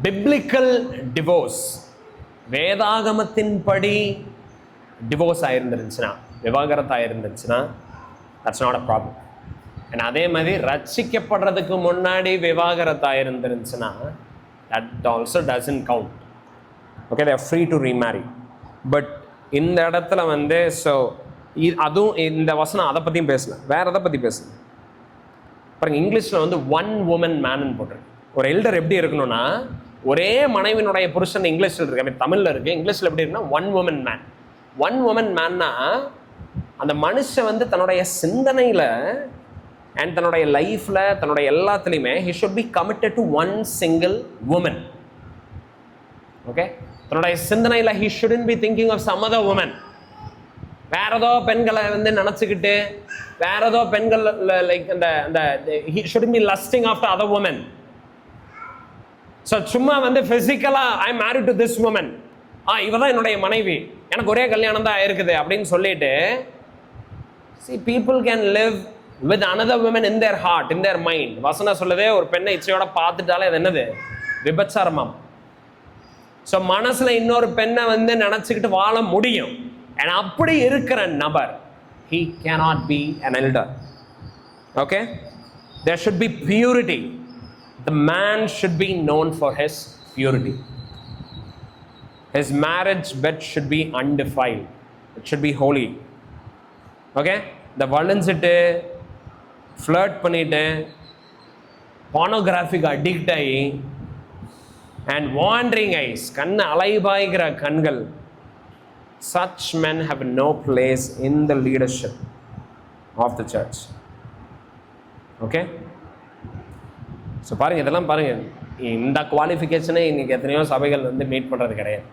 பிப்ளிக்கல் டிவோர்ஸ், வேதாகமத்தின்படி டிவோர்ஸ் ஆயிருந்துருச்சுன்னா, விவாகரத்து ஆயிருந்துச்சுன்னா that's not a problem. And அதே மாதிரி ரட்சிக்கப்படுறதுக்கு முன்னாடி விவாகரத்து ஆயிருந்துருச்சுன்னா that also doesn't count. Okay, they are free to remarry. But இந்த இடத்துல வந்து ஸோ அதுவும் இந்த வசனம் அதை பற்றியும் பேசல, வேற எதை பற்றி பேசல. பாருங்க, இங்கிலீஷில் வந்து ஒன் உமன் மேன்னு போட்டிருக்கு. ஒரு எல்டர் எப்படி இருக்கணும்னா, ஒரே மனைவினுடைய புருஷன் இங்கிலீஷில் இருக்கு, அப்படி தமிழில் இருக்கு. இங்கிலீஷில் எப்படி இருக்குன்னா one woman man. One woman மேன்னா அந்த மனுஷன் வந்து தன்னுடைய சிந்தனையில் அண்ட் தன்னுடைய லைஃப்பில், தன்னுடைய எல்லாத்துலேயுமே he should be committed to one single woman. Okay, தன்னுடைய சிந்தனையில் he shouldn't be thinking of some other woman. வேற ஏதோ பெண்களை வந்து நினச்சிக்கிட்டு, வேற ஏதோ பெண்கள் லைக் அந்த he shouldn't be lusting after other women. So சும்மா வந்து ஃபிசிக்கலாக I am married to this woman, இவ தான் என்னுடைய மனைவி, எனக்கு ஒரே கல்யாணம் தான் இருக்குது அப்படின்னு சொல்லிட்டு, see people can live with another woman in their heart, in their mind. வசனம் சொல்லுதே, ஒரு பெண்ணை இச்சையோட பார்த்துட்டாலே அது என்னது? விபச்சாரமாம். ஸோ மனசுல இன்னொரு பெண்ணை வந்து நினைச்சுக்கிட்டு வாழ முடியும். and அப்படி இருக்கிற நபர் he cannot be an elder. okay, there should be purity. The man should be known for his purity. His marriage bed should be undefiled. It should be holy. okay, இந்த வளைஞ்சிட்டு ஃப்ளர்ட் பண்ணிட்டு பானோகிராஃபிக் addict ஆகி and wandering ice, கண்ணு அலைபாய்கிற கண்கள், such men have no place in the leadership of the church. okay, so பாருங்க, இதெல்லாம் பாருங்க, இந்த குவாலிஃபிகேஷனே இன்னைக்கு எத்தனையோ சபைகள் வந்து மீட் பண்ணுறது கிடையாது.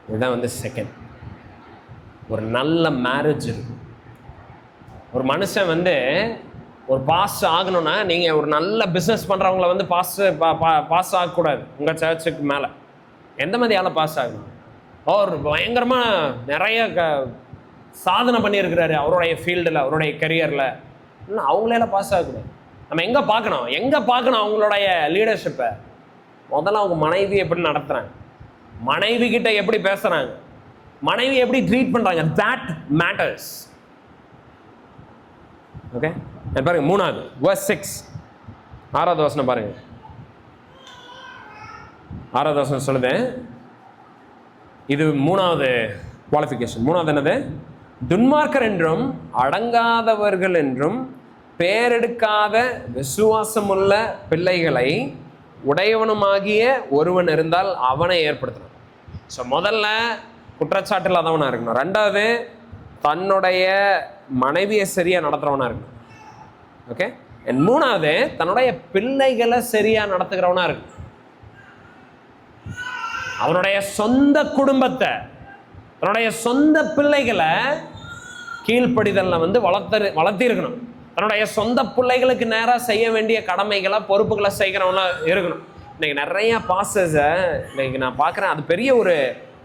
இதுதான் வந்து செகண்ட். ஒரு நல்ல மேரேஜ் இருக்கு. ஒரு மனுஷன் வந்து ஒரு பாஸ் ஆகணும்னா, நீங்கள் ஒரு நல்ல பிஸ்னஸ் பண்ணுறவங்கள வந்து பாஸ் ஆகக்கூடாது உங்கள் சர்ச்சுக்கு மேலே. எந்த மாதிரி ஆளை பாஸ் ஆகணும்? அவர் பயங்கரமாக நிறைய சாதனை பண்ணியிருக்கிறாரு அவருடைய ஃபீல்டில், அவருடைய கரியரில், இன்னும் அவங்களெல்லாம் பாஸ் ஆகக்கூடாது. நம்ம எங்கே பார்க்கணும் அவங்களுடைய லீடர்ஷிப்பை? முதல்ல அவங்க மனைவி எப்படி நடத்துகிறாங்க, மனைவி கிட்ட எப்படி பேசுகிறாங்க, மனைவி எப்படி ட்ரீட் பண்ணுறாங்க, that matters. ஓகே, பாருங்க, 3வது verse 6, 6வது வசனம் பாருங்க. 6வது வசனம் சொல்லுது, இது மூணாவது குவாலிஃபிகேஷன். மூணாவது என்னது? துன்மார்க்கர் என்றும் அடங்காதவர்கள் என்றும் பேரெடுக்காத விசுவாசமுள்ள பிள்ளைகளை உடையவனுமாகிய ஒருவன் இருந்தால் அவனை ஏற்படுத்தணும். ஸோ முதல்ல குற்றச்சாட்டு இல்லாதவனாக இருக்கணும். ரெண்டாவது தன்னுடைய மனைவியை சரியாக நடத்துகிறவனாக இருக்கணும். ஓகே. மூணாவது தன்னுடைய பிள்ளைகளை சரியாக நடத்துகிறவனாக இருக்கணும். அவனுடைய சொந்த குடும்பத்தை, தன்னுடைய சொந்த பிள்ளைகளை கீழ்ப்படிதல்ல வளர்த்திருக்கணும். தன்னுடைய சொந்த பிள்ளைகளுக்கு நேராக செய்ய வேண்டிய கடமைகளை, பொறுப்புகளை செய்கிறவனா இருக்கணும். இன்னைக்கு நிறைய பாஸ்டர்ஸை இன்னைக்கு நான் பார்க்குறேன், அது பெரிய ஒரு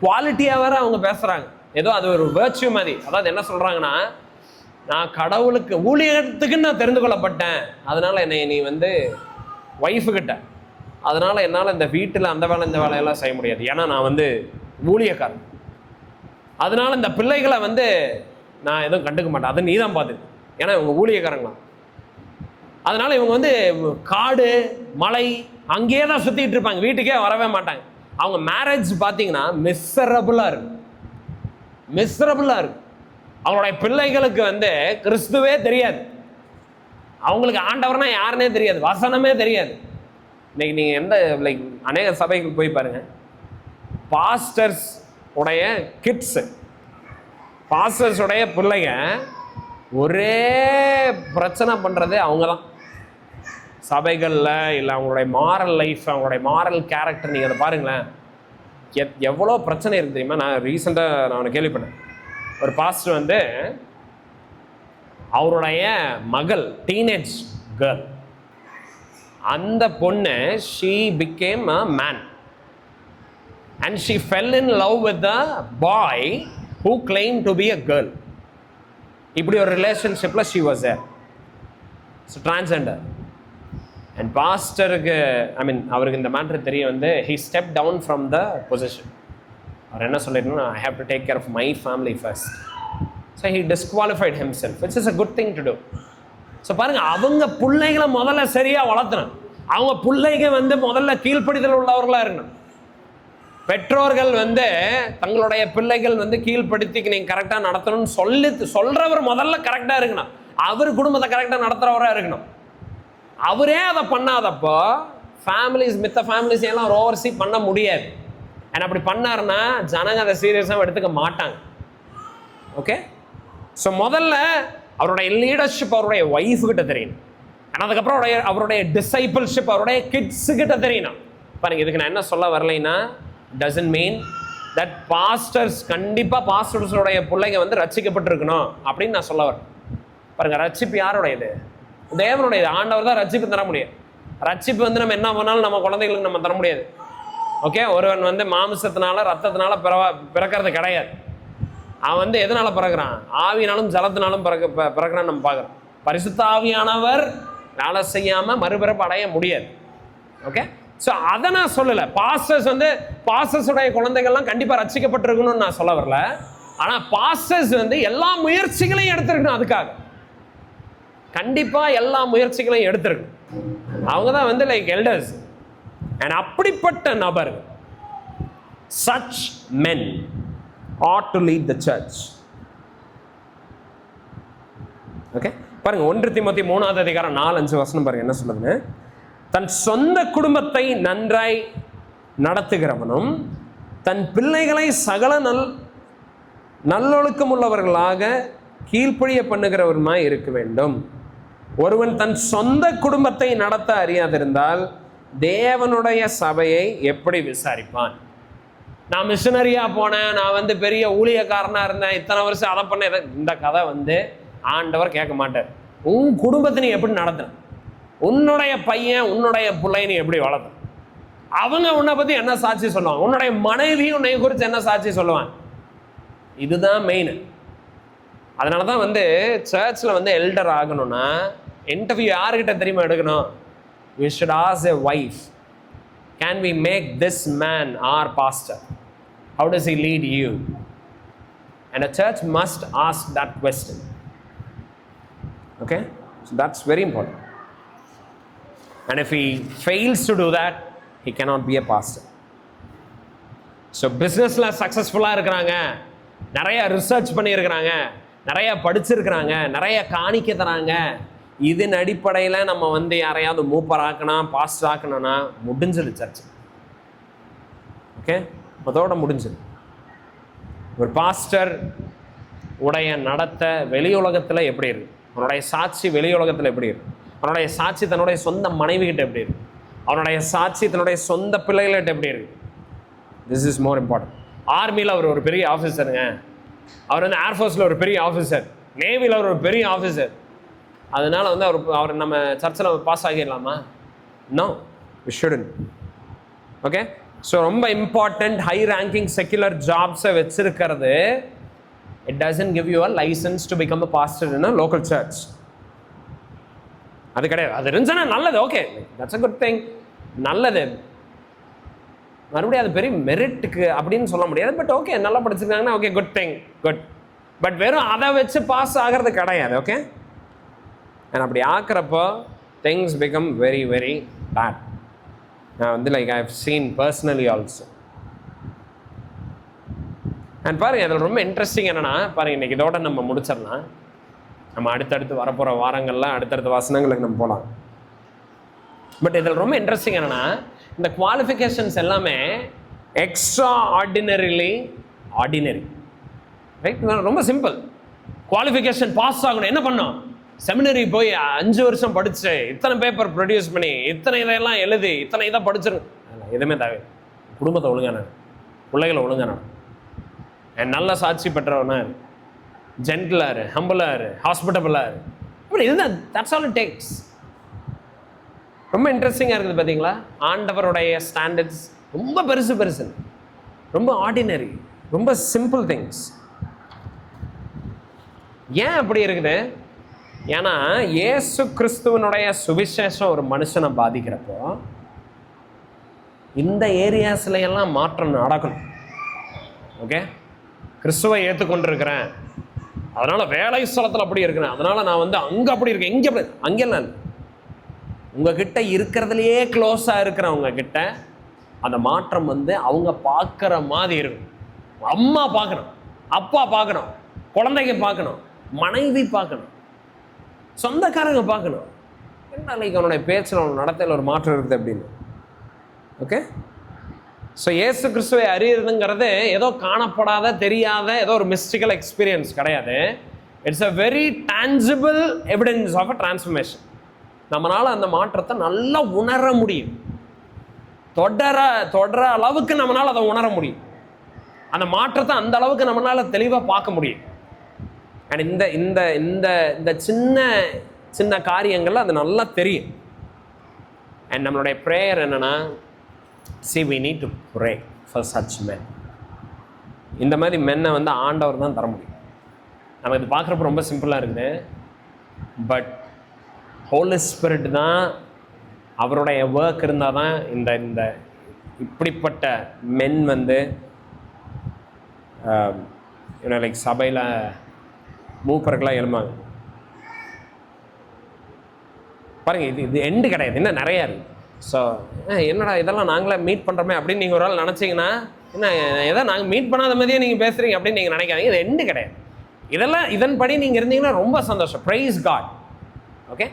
குவாலிட்டியாக வேற அவங்க பேசுகிறாங்க. ஏதோ அது ஒரு வேர்ச்சியூ மாதிரி. அதாவது என்ன சொல்கிறாங்கன்னா, நான் கடவுளுக்கு ஊழியத்துக்குன்னு நான் தெரிந்து கொள்ளப்பட்டேன், அதனால என்னை நீ ஒய்ஃபுக்கிட்ட, அதனால என்னால் இந்த வீட்டில் அந்த வேலை இந்த வேலையெல்லாம் செய்ய முடியாது, ஏன்னா நான் ஊழியக்காரன், அதனால இந்த பிள்ளைகளை நான் எதுவும் கண்டுக்க மாட்டேன், அது நீ தான் பார்த்து, ஏன்னா இவங்க ஊழியக்காரங்களாம். அதனால இவங்க காடு மலை அங்கேயே தான் சுற்றிட்டு இருப்பாங்க, வீட்டுக்கே வரவே மாட்டாங்க. அவங்க மேரேஜ் பார்த்தீங்கன்னா மிஸ்ஸரபுளாக இருக்கு, மிஸ்ஸரபுளாக இருக்கு. அவங்களுடைய பிள்ளைகளுக்கு கிறிஸ்துவே தெரியாது, அவங்களுக்கு ஆண்டவர்னா யாருன்னே தெரியாது, வசனமே தெரியாது. இன்னைக்கு நீங்கள் எந்த அநேக சபைக்கு போய் பாருங்க, பாஸ்டர்ஸ் உடைய கிட்ஸு, பாஸ்டர்ஸ் உடைய பிள்ளைங்க ஒரே பிரச்சனை பண்ணுறது அவங்க தான். சபைகளில் இல்லை அவங்களுடைய மாரல் லைஃப், அவங்களுடைய மாரல் கேரக்டர் நீங்கள் அதை பாருங்களேன், எவ்வளோ பிரச்சனை இருக்குது தெரியுமா? நான் ரீசெண்டாக நான் கேள்விப்பட்டேன், ஒரு பாஸ்டர் அவருடைய மகள் டீனேஜ் கேர்ள், அந்த பொண்ணு she became a man and she fell in love with the boy who claimed to be a girl. இப்படி ஒரு ரிலேஷன்ஷிப்ல she was there. So transgender. And பாஸ்டருக்கு அவருக்கு இந்த மேட்டர் தெரிய he stepped down from the position. அவர் என்ன சொல்லிருந்தா, I have to take care of my family first. So he disqualified himself, which is a good thing to do. So பாருங்க, அவங்க பிள்ளைகளை முதல்ல சரியா வளர்த்தணும். அவங்க பிள்ளைங்க முதல்ல கீழ்ப்படிதல் உள்ளவர்களா இருக்கணும். பெற்றோர்கள் தங்களுடைய பிள்ளைகள் கீழ்ப்படுத்தி நீங்க கரெக்டா நடத்தணும்னு சொல்றவர் முதல்ல கரெக்டா இருக்கணும். அவர் குடும்பத்தை கரெக்டா நடத்துறவரா இருக்கணும். அவரே அதை பண்ணாதப்போ ஃபேமிலிஸ், மித்த ஃபேமிலிஸ் எல்லாம் ஓவர்சீ பண்ண முடியாது. ஏன்னா அப்படி பண்ணாருன்னா ஜனங்க அதை சீரியஸாக எடுத்துக்க மாட்டாங்க. ஓகே. ஸோ முதல்ல அவருடைய லீடர்ஷிப் அவருடைய ஒய்ஃபுக்கிட்ட தெரியணும். ஆனால் அதுக்கப்புறம் அவருடைய டிசைபிள்ஷிப் அவருடைய கிட்ஸுக்கிட்ட தெரியணும். பாருங்க, இதுக்கு நான் என்ன சொல்ல வரலைன்னா, டசன்ட் மீன் தட் பாஸ்டர்ஸ் கண்டிப்பாக பாஸ்டர்ஸோடைய பிள்ளைங்க ரட்சிக்கப்பட்டிருக்கணும் அப்படின்னு நான் சொல்ல வரேன். பாருங்க, ரட்சிப்பு யாருடையது? தேவனுடையது. ஆண்டவர் தான் ரட்சிப்பு தர முடியும். ரட்சிப்பு நம்ம என்ன பண்ணாலும் நம்ம குழந்தைகளுக்கு நம்ம தர முடியாது. ஓகே. ஒருவன் மாமிசத்தினால ரத்தத்தினால பிறக்கிறது கிடையாது. அவன் எதனால பிறகுறான்? ஆவியினாலும் ஜலத்தினாலும் பிறகுறான்னு நம்ம பார்க்குறோம். பரிசுத்த ஆவியானவர் வேலை செய்யாம மறுபிறப்பு அடைய முடியாது. ஓகே. ஸோ அதை நான் சொல்லலை. பாஸ்டர்ஸுடைய குழந்தைகள்லாம் கண்டிப்பாக ரட்சிக்கப்பட்டிருக்கணும்னு நான் சொல்ல வரல. ஆனால் பாஸ்டர்ஸ் எல்லா முயற்சிகளையும் எடுத்திருக்கணும். அதுக்காக கண்டிப்பாக எல்லா முயற்சிகளையும் எடுத்திருக்கணும். அவங்க தான் லைக் எல்டர்ஸ். and அப்படிப்பட்ட நபர், such men ought to lead the church. Okay. பாருங்க, 1 தீமோத்தேயு 3ஆம் அதிகாரம் 4-5 வசனம் பாருங்க என்ன சொல்லுதுன்னு. தன் சொந்த குடும்பத்தை நன்றாய் நடத்துகிறவனும் தன் பிள்ளைகளை சகல நல்லொழுக்கம் உள்ளவர்களாக கீழ்ப்படிய பண்ணுகிறவருமாய் இருக்க வேண்டும். ஒருவன் தன் சொந்த குடும்பத்தை நடத்த அறியாதிருந்தால் தேவனுடைய சபையை எப்படி விசாரிப்பான்? நான் மிஷனரியா போனேன், நான் பெரிய ஊழியக்காரனா இருந்தேன், இத்தனை வருஷம் அதை பண்ண, இந்த கதை ஆண்டவர் கேட்க மாட்டார். உன் குடும்பத்தை நீ எப்படி நடத்துன, உன்னுடைய பையன் உன்னுடைய பிள்ளை நீ எப்படி வளர்த்த, அவங்க உன்னை பத்தி என்ன சாட்சி சொல்லுவாங்க, உன்னுடைய மனைவி உன்னை குறித்து என்ன சாட்சி சொல்லுவாங்க, இதுதான் மெயின். அதனாலதான் சர்ச்சில் எல்டர் ஆகணும்னா இன்டர்வியூ யாருக்கிட்ட தெரியுமா எடுக்கணும்? We should ask a wife, can we make this man our pastor? How does he lead you? And a church must ask that question. Okay? So that's very important. And if he fails to do that, he cannot be a pastor. So பிஸ்னஸில் சக்ஸஸ்ஃபுல்லாக இருக்கிறாங்க, நிறைய research பண்ணியிருக்கிறாங்க, நிறைய படிச்சிருக்கிறாங்க, நிறைய காணிக்க தராங்க. இதன் அடிப்படையில் நம்ம வந்து யாரையாவது மூப்பர் ஆக்கணும், பாஸ்டர் ஆக்கணும்னா முடிஞ்சது சர்ச். ஓகே, அதோட முடிஞ்சது. ஒரு பாஸ்டர் உடைய நடத்த வெளி உலகத்தில் எப்படி இருக்கு, அவனுடைய சாட்சி வெளி உலகத்தில் எப்படி இருக்கு, அவனுடைய சாட்சி தன்னுடைய சொந்த மனைவி கிட்ட எப்படி இருக்கு, அவனுடைய சாட்சி தன்னுடைய சொந்த பிள்ளைகள்கிட்ட எப்படி இருக்கு. This is more important. ஆர்மியில் அவர் ஒரு பெரிய ஆஃபீஸருங்க, அவர் வந்து ஏர்ஃபோர்ஸில் ஒரு பெரிய ஆஃபீஸர், நேவியில் அவர் ஒரு பெரிய ஆஃபீஸர். அதனால வந்து அவர் நம்ம சர்ச்சில் பாஸ் ஆகிடலாமா? No, we shouldn't. Okay, so ரொம்ப இம்பார்ட்டன்ட். ஹை ரேங்கிங் செக்யுலர் ஜாப்ஸை வச்சிருக்கிறது, it doesn't give you a license to become a pastor in a local church. அது கிடையாது. அது இருந்துச்சுன்னா நல்லது, okay, that's a good thing, நல்லது. மறுபடியும் அது பெரிய மெரிட்டுக்கு அப்படின்னு சொல்ல முடியாது. பட் ஓகே, நல்லா படிச்சிருக்காங்கன்னா okay, good thing, good. But வெறும் அதை வச்சு பாஸ் ஆகிறது கிடையாது. ஓகே, அண்ட் அப்படி ஆக்கிறப்போ things become very very bad. நான் வந்து like I have seen personally also. And பாருங்க, அதில் ரொம்ப இன்ட்ரெஸ்டிங் என்னன்னா, பாருங்க, இன்னைக்கு இதோட நம்ம முடிச்சிடலாம். நம்ம அடுத்தடுத்து வரப்போகிற வாரங்கள்லாம் அடுத்தடுத்த வசனங்களுக்கு நம்ம போகலாம். பட் இதில் ரொம்ப இன்ட்ரெஸ்டிங் என்னன்னா, இந்த குவாலிஃபிகேஷன்ஸ் எல்லாமே எக்ஸ்ட்ரா ஆர்டினரிலி ஆர்டினரி, ரைட்? ரொம்ப சிம்பிள். குவாலிஃபிகேஷன் பாஸ் ஆகணும், என்ன பண்ணோம்? செமினரி போய் 5 வருஷம் படிச்சு, இத்தனை பேப்பர் ப்ரொடியூஸ் பண்ணி, இத்தனை இதெல்லாம் எழுதி, இத்தனை இதை படிச்சிருக்கோம். எதுவுமே தேவை. குடும்பத்தை ஒழுங்கான, பிள்ளைகளை ஒழுங்கான, நல்ல சாட்சி பெற்றவனாரு, ஜென்டிலாரு, ஹம்பிளாரு, ஹாஸ்பிட்டபிளாரு, அப்படி இதுதான். That's all it takes. ரொம்ப இன்ட்ரெஸ்டிங்காக இருக்குது பார்த்தீங்களா? ஆண்டவருடைய ஸ்டாண்டர்ட்ஸ் ரொம்ப பெருசு பெருசு, ரொம்ப ஆர்டினரி, ரொம்ப சிம்பிள் திங்ஸ். ஏன் அப்படி இருக்குது? ஏன்னா இயேசு கிறிஸ்துவனுடைய சுவிசேஷம் ஒரு மனுஷனை பாதிக்கிறப்போ இந்த ஏரியாஸ்ல எல்லாம் மாற்றம் நடக்கணும். ஓகே, கிறிஸ்துவை ஏற்றுக்கொண்டிருக்கிறேன், அதனால வேலை ஸ்தலத்தில் அப்படி இருக்கிறேன், அதனால நான் வந்து அங்கே அப்படி இருக்கேன், இங்கே அப்படி, அங்கெல்லாம் உங்ககிட்ட இருக்கிறதுலையே க்ளோஸாக இருக்கிறவங்க கிட்ட அந்த மாற்றம் வந்து அவங்க பார்க்குற மாதிரி இருக்கும். அம்மா பார்க்கணும், அப்பா பார்க்கணும், குழந்தைங்க பார்க்கணும், மனைவி பார்க்கணும், சொந்தக்காரங்க பார்க்கணும். என்ன லைக் அவனுடைய பேச்சில், அவனோட நடத்தையில் ஒரு மாற்றம் இருக்குது அப்படின்னு. ஓகே, ஸோ இயேசு கிறிஸ்துவை அறியறதுங்கிறது ஏதோ காணப்படாத, தெரியாத ஏதோ ஒரு மிஸ்டிக்கல் எக்ஸ்பீரியன்ஸ் கிடையாது. It's a very tangible evidence of a transformation. நம்மளால் அந்த மாற்றத்தை நல்லா உணர முடியும். தொடர அளவுக்கு நம்மளால் அதை உணர முடியும். அந்த மாற்றத்தை அந்த அளவுக்கு நம்மளால் தெளிவாக பார்க்க முடியும். அண்ட் இந்த இந்த இந்த இந்த சின்ன சின்ன காரியங்கள்ல அது நல்லா தெரியும். அண்ட் நம்மளுடைய ப்ரேயர் என்னன்னா, see we need to pray for such men. இந்த மாதிரி மென்னை வந்து ஆண்டவர் தான் தர முடியும். நம்ம இது பார்க்குறப்ப ரொம்ப சிம்பிளாக இருக்குது. பட் ஹோலி ஸ்பிரிட் தான், அவருடைய ஒர்க் இருந்தால் தான் இந்த இந்த இப்படிப்பட்ட மென் வந்து லைக் சபையில் மூப்பர்களாக எழுமாங்க. பாருங்க, இது எண்டு கிடையாது, இன்னும் நிறையா இருக்குது. ஸோ என்னடா இதெல்லாம் நாங்களே மீட் பண்ணுறோமே அப்படின்னு நீங்கள் ஒரு ஆள் நினச்சிங்கன்னா, என்ன எதோ நாங்கள் மீட் பண்ணாத மாதிரியே நீங்கள் பேசுகிறீங்க அப்படின்னு நீங்கள் நினைக்காதீங்க. இது எண்டு கிடையாது. இதெல்லாம் இதன்படி நீங்கள் இருந்தீங்கன்னா ரொம்ப சந்தோஷம், ப்ரைஸ் காட். ஓகே,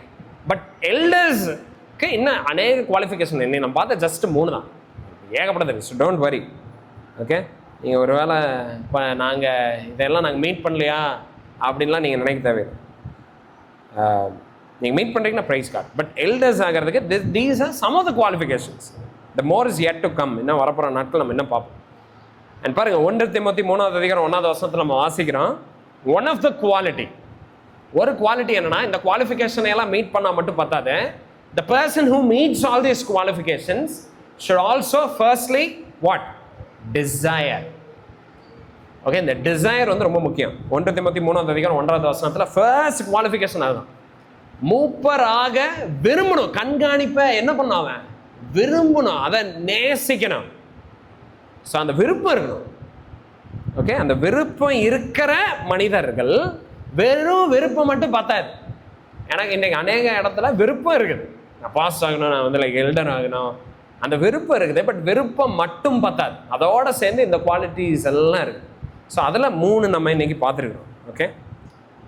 பட் எல்டர்ஸ்க்கு இன்னும் அநேக குவாலிஃபிகேஷன். இன்னும் நம்ம பார்த்த ஜஸ்ட் 3 தான், ஏகப்பட்டது. So don't worry. ஓகே, நீங்கள் ஒரு வேளை இப்போ நாங்கள் இதெல்லாம் நாங்கள் மீட் பண்ணலையா அப்படின்லாம் நீங்கள் நினைக்க தேவையில்லை. நீங்கள் மீட் பண்ணுறீங்கன்னா ப்ரைஸ் கார்டு. பட் எல்டர்ஸ் ஆகிறதுக்கு these are some of the qualifications. The more is yet to come. இன்னும் வரப்போகிற நாட்கள் நம்ம என்ன பார்ப்போம். அண்ட் பாருங்கள், 1 தீமோத்தி 3ஆவது அதிகாரம் 1ஆவது வசனத்தில் நம்ம வாசிக்கிறோம், ஒன் ஆஃப் த குவாலிட்டி. ஒரு குவாலிட்டி என்னன்னா, இந்த குவாலிஃபிகேஷனை எல்லாம் மீட் பண்ணால் மட்டும் பத்தாது. The person who meets all these qualifications should also firstly what? Desire. Okay, இந்த டிசைர் வந்து ரொம்ப முக்கியம். 1 தீமோத்தி 3ஆவது அதிகாரம் 1ஆவது வசனத்தில் ஃபர்ஸ்ட் குவாலிஃபிகேஷன் அதுதான். மூப்பராக விரும்பணும், கண்காணிப்பை என்ன பண்ண, அவன் விரும்பணும், அதை நேசிக்கணும். ஸோ அந்த விருப்பம் இருக்கணும். ஓகே, அந்த விருப்பம் இருக்கிற மனிதர்கள், வெறும் விருப்பம் மட்டும் பத்தாது. எனக்கு இன்றைக்கு அநேக இடத்துல விருப்பம் இருக்குது, நான் பாஸ் ஆகணும், நான் வந்து லைக் எல்டர் ஆகணும், அந்த விருப்பம் இருக்குது, பட் விருப்பம் மட்டும் பத்தாது, அதோட சேர்ந்து இந்த குவாலிட்டிஸ் எல்லாம் இருக்குது. ஸோ அதில் 3 நம்ம இன்னைக்கு பார்த்துருக்குறோம். ஓகே,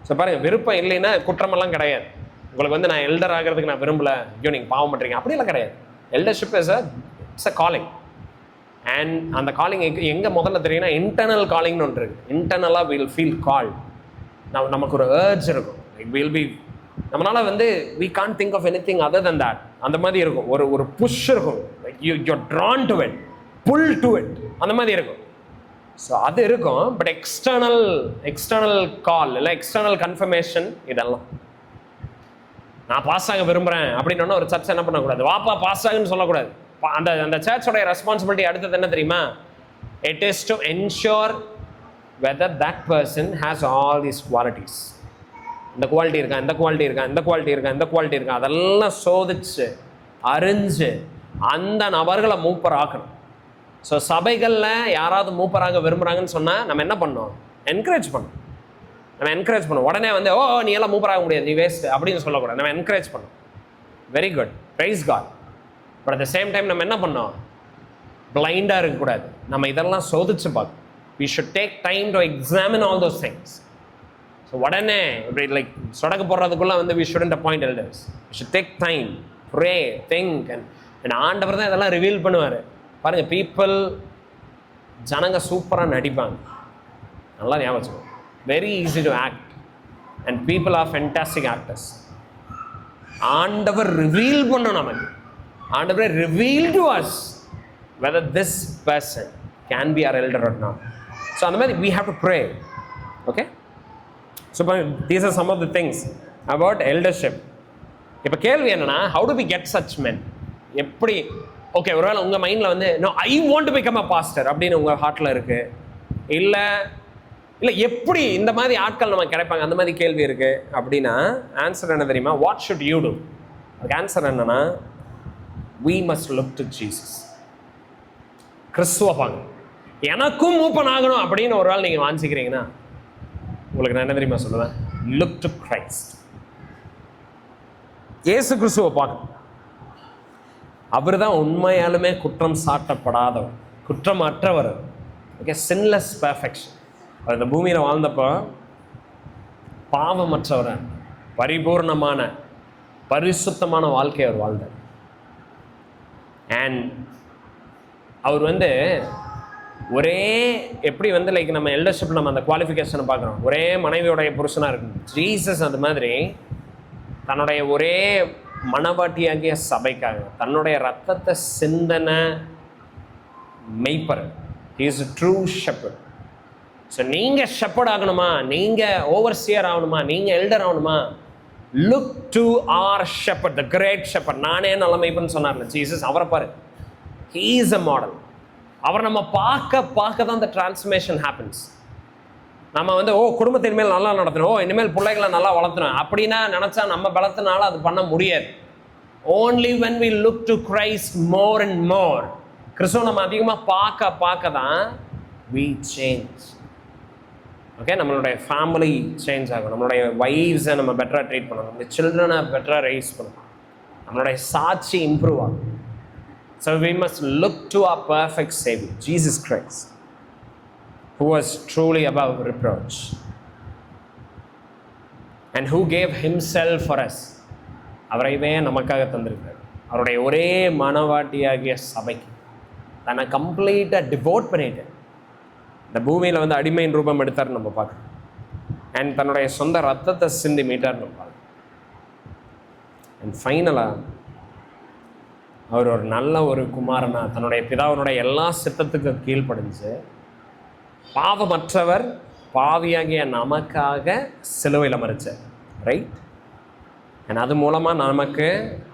ஸோ பாருங்கள், விருப்பம் இல்லைன்னா குற்றமெல்லாம் கிடையாது. உங்களுக்கு வந்து நான் எல்டர் ஆகிறதுக்கு நான் விரும்பலை, ஐயோ நீங்கள் பாவம் பண்ணுறீங்க, அப்படியெல்லாம் கிடையாது. Eldership it's a calling. And அந்த காலிங் எங்கே முதல்ல தெரியும்னா இன்டர்னல் காலிங்னு ஒன்று இருக்குது. இன்டர்னலாக வில் ஃபீல் கால். நமக்கு ஒரு ஏர்ஜ் இருக்கும், வில் பி, நம்மளால் வந்து we can't think of any thing other than that. அந்த மாதிரி இருக்கும், ஒரு புஷ் இருக்கும், you're drawn to it, pull to it, அந்த மாதிரி இருக்கும். ஸோ அது இருக்கும். பட் எக்ஸ்டர்னல் கால் இல்லை எக்ஸ்டர்னல் கன்ஃபர்மேஷன் இதெல்லாம். நான் பாஸ் ஆக விரும்புகிறேன் அப்படின்னு ஒரு சர்ச் என்ன பண்ணக்கூடாது, வாப்பா பாஸ் ஆகுன்னு சொல்லக்கூடாது. அந்த சர்ச்சோடைய ரெஸ்பான்சிபிலிட்டி அடுத்தது என்ன தெரியுமா? It is to ensure whether that person has all these qualities. இந்த குவாலிட்டி இருக்கா, இந்த குவாலிட்டி இருக்கா, இந்த குவாலிட்டி இருக்கா, இந்த குவாலிட்டி இருக்கா, அதெல்லாம் சோதிச்சு அறிஞ்சு அந்த நபர்களை மூப்பர் ஆக்கணும். ஸோ சபைகளில் யாராவது மூப்பராக விரும்புகிறாங்கன்னு சொன்னால் நம்ம என்ன பண்ணோம்? என்கரேஜ் பண்ணோம். நம்ம என்கரேஜ் பண்ணுவோம். உடனே வந்து ஓ நீ எல்லாம் மூப்பராக முடியாது, நீ வேஸ்ட் அப்படின்னு சொல்லக்கூடாது. நம்ம என்கரேஜ் பண்ணோம். Very good, praise God. But at the same time நம்ம என்ன பண்ணோம்? பிளைண்டாக இருக்கக்கூடாது. நம்ம இதெல்லாம் சோதிச்சு பார்க்கணும். We should take time to examine all those things. So உடனே இப்படி லைக் சொடக்கு போடுறதுக்குள்ளே வந்து we shouldn't appoint elders. We should take time, pray, think. And ஆண்டவர் தான் இதெல்லாம் ரிவீல் பண்ணுவார். பாருங்கள், பீப்புள் ஜனங்க சூப்பராக நடிப்பாங்க, நல்லா ஞாபகம் வச்சுக்கோங்க. Very easy to act and people are fantastic actors. ஆண்டவர் ரிவீல் பண்ணணும் நமக்கு. ஆண்டவர் reveal to us whether this person can be our elder or not. So அந்த மாதிரி we have to pray. Okay, so these are some of the things about eldership. இப்போ கேள்வி என்னன்னா, how do we get such men? எப்படி? Okay, ஒருவேளை உங்கள் மைண்டில் வந்து no I want to become a pastor அப்படின்னு உங்கள் ஹார்ட்டில் இருக்குது. இல்லை எப்படி இந்த மாதிரி ஆட்கள் நமக்கு கிடைப்பாங்க, அந்த மாதிரி கேள்வி இருக்குது அப்படின்னா ஆன்சர் என்ன தெரியுமா? What should you do? அதுக்கு ஆன்சர் என்னன்னா, we must look to Jesus. கிறிஸ்துவ பாருங்க. எனக்கும் மூப்பன் ஆகணும் அப்படின்னு ஒரு வேளை நீங்கள் வாஞ்சிக்கிறீங்கன்னா உங்களுக்கு நான் என்ன தெரியுமா சொல்லுவேன்? Look to Christ. இயேசு கிறிஸ்துவை பார்க்கணும். அவர் தான் உண்மையாலுமே குற்றம் சாட்டப்படாதவர், குற்றமற்றவர். Okay, sinless perfection. அவர் இந்த பூமியில் வாழ்ந்தப்போ பாவமற்றவர், பரிபூர்ணமான பரிசுத்தமான வாழ்க்கையை அவர் வாழ்ந்தார். அண்ட் அவர் வந்து ஒரே எப்படி வந்து லைக் நம்ம எல்டர்ஷிப் நம்ம அந்த குவாலிஃபிகேஷனை பார்க்குறோம், ஒரே மனைவியோடைய புருஷனாக இருக்கும். ஜீசஸ் அந்த மாதிரி தன்னுடைய ஒரே மனவாட்டியாகிய சபைக்காக தன்னுடைய ரத்தத்தை சிந்தன மெய்ப்பர். He is a true shepherd. So நீங்கள் ஷெப்பர்ட் ஆகணுமா, நீங்கள் ஓவர்சியர் ஆகணுமா, நீங்கள் எல்டர் ஆகணுமா, look to our shepherd, the great shepherd. நானே நல்ல மெய்ப்பர்னு சொன்னார்ல ஜீசஸ், அவரை பாரு. He is a model. அவர் நம்ம பார்க்க தான் இந்த டிரான்ஸ்ஃபர்மேஷன் ஹேப்பன்ஸ். நம்ம வந்து குடும்பத்தின் மேல் நல்லா நடத்தணும், இனிமேல் பிள்ளைகளை நல்லா வளர்த்தணும் அப்படின்னா நினச்சா நம்ம பலத்தினால அது பண்ண முடியாது. Only when we look to Christ more and more, கிறிஸ்துவ நம்ம அதிகமாக பார்க்க தான் we change. ஓகே, நம்மளுடைய ஃபேமிலி சேஞ்ச் ஆகும், நம்மளுடைய வைஃப்ஸை நம்ம பெட்டராக ட்ரீட் பண்ணணும், நம்ம சில்ட்ரனை பெட்டராக ரைஸ் பண்ணணும், நம்மளுடைய சாட்சி இம்ப்ரூவ் ஆகும். So we must look to our perfect Savior, Jesus Christ, who was truly above reproach and who gave himself for us. அவரைவே நமக்காக தந்திருக்கிறார். அவருடைய ஒரே மனவாட்டியாகிய சபைக்கு தன்னை கம்ப்ளீட்டாக டிவோட் பண்ணிட்டு இந்த பூமியில் வந்து அடிமையின் ரூபம் எடுத்தார் நம்ம பார்க்குறோம். அண்ட் தன்னுடைய சொந்த ரத்தத்தை சிந்தி மீட்டார் நம்ம பார்க்குறோம். அண்ட் ஃபைனலாக அவர் ஒரு நல்ல ஒரு குமாரனா தன்னுடைய பிதாவினுடைய எல்லா சித்தத்துக்கு கீழ்ப்படிஞ்சு பாவமற்றவர் பாவியாகிய நமக்காக சிலுவையில் மரிச்சார். ரைட்? அண்ட் அது மூலமாக நமக்கு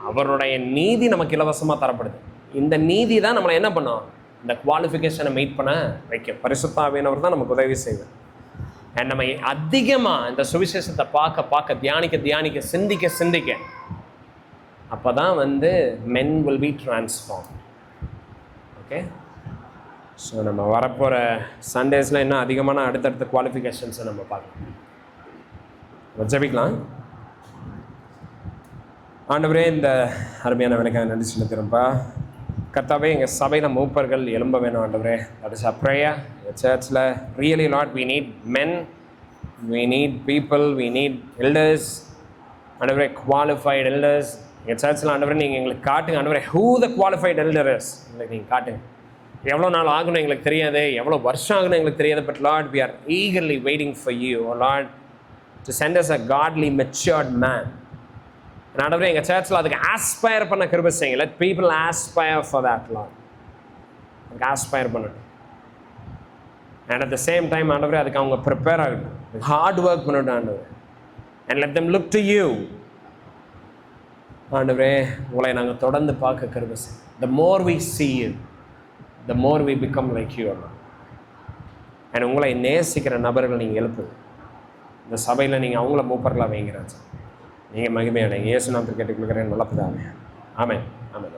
அவருடைய நீதி நமக்கு இலவசமாக தரப்படுது. இந்த நீதி தான் நம்மளை என்ன பண்ணோம்? இந்த குவாலிஃபிகேஷனை மீட் பண்ண வைக்கும். பரிசுத்த ஆவியானவர் தான் நமக்கு உதவி செய்வார். அண்ட் நம்ம அதிகமாக இந்த சுவிசேஷத்தை பார்க்க தியானிக்க சிந்திக்க அப்போ தான் வந்து men will be transform. Okay, so நம்ம வரப்போகிற சண்டேஸில் இன்னும் அதிகமான அடுத்தடுத்த குவாலிஃபிகேஷன்ஸை நம்ம பார்க்கலாம். ஜெபிக்கலாம். ஆண்டவரே, இந்த அருமையான வேலைக்காக நன்றி செலுத்துகிறோம்ப்பா. கர்த்தாவே எங்கள் சபையில் மூப்பர்கள் எழும்ப வேணும் ஆண்டவரே. That is a prayer. சர்ச்சில் really lot we need men, we need people, we need elders ஆண்டவரே, குவாலிஃபைடு எல்டர்ஸ். எங்கள் சர்ச்சில் ஆண்டவரே நீங்கள் எங்களுக்கு காட்டுங்க ஆண்டவரே, ஹூ த குவாலிஃபைடு எல்டர்ஸ் எங்களுக்கு நீங்கள் காட்டுங்க. எவ்வளோ நாள் ஆகணும் எங்களுக்கு தெரியாது, எவ்வளோ வருஷம் ஆகணும் எங்களுக்கு தெரியாது. But Lord, we are eagerly waiting for you, oh Lord, to send us a godly matured man. ஆண்டவரே எங்கள் சர்ச்சில் அதுக்கு ஆஸ்பயர் பண்ண கிருபை செய்யுங்க. let people aspire for that, Lord. அதுக்கு ஆஸ்பயர் பண்ணட்டும். And at the same time ஆண்டவரே அதுக்கு அவங்க ப்ரிப்பேர் ஆகட்டும், ஹார்ட் ஒர்க் பண்ணட்டும் ஆண்டவரே. and let them look to you. ஆண்டவரே உங்களை நாங்கள் தொடர்ந்து பார்க்க கிருபை செய்யுங்க. the more we see you, the more we become like you, Lord. and உங்களை நேசிக்கிற நபர்கள் நீங்கள் எழுப்புங்க. இந்த சபையில் நீங்கள் அவங்கள மூப்பர்களாக வைங்கிறாச்சு. நீங்கள் மகிமையான இயேசு நாமத்தில் கேட்டுக்கொள்கிறேன். நல்ல பிதாவே, ஆமென்.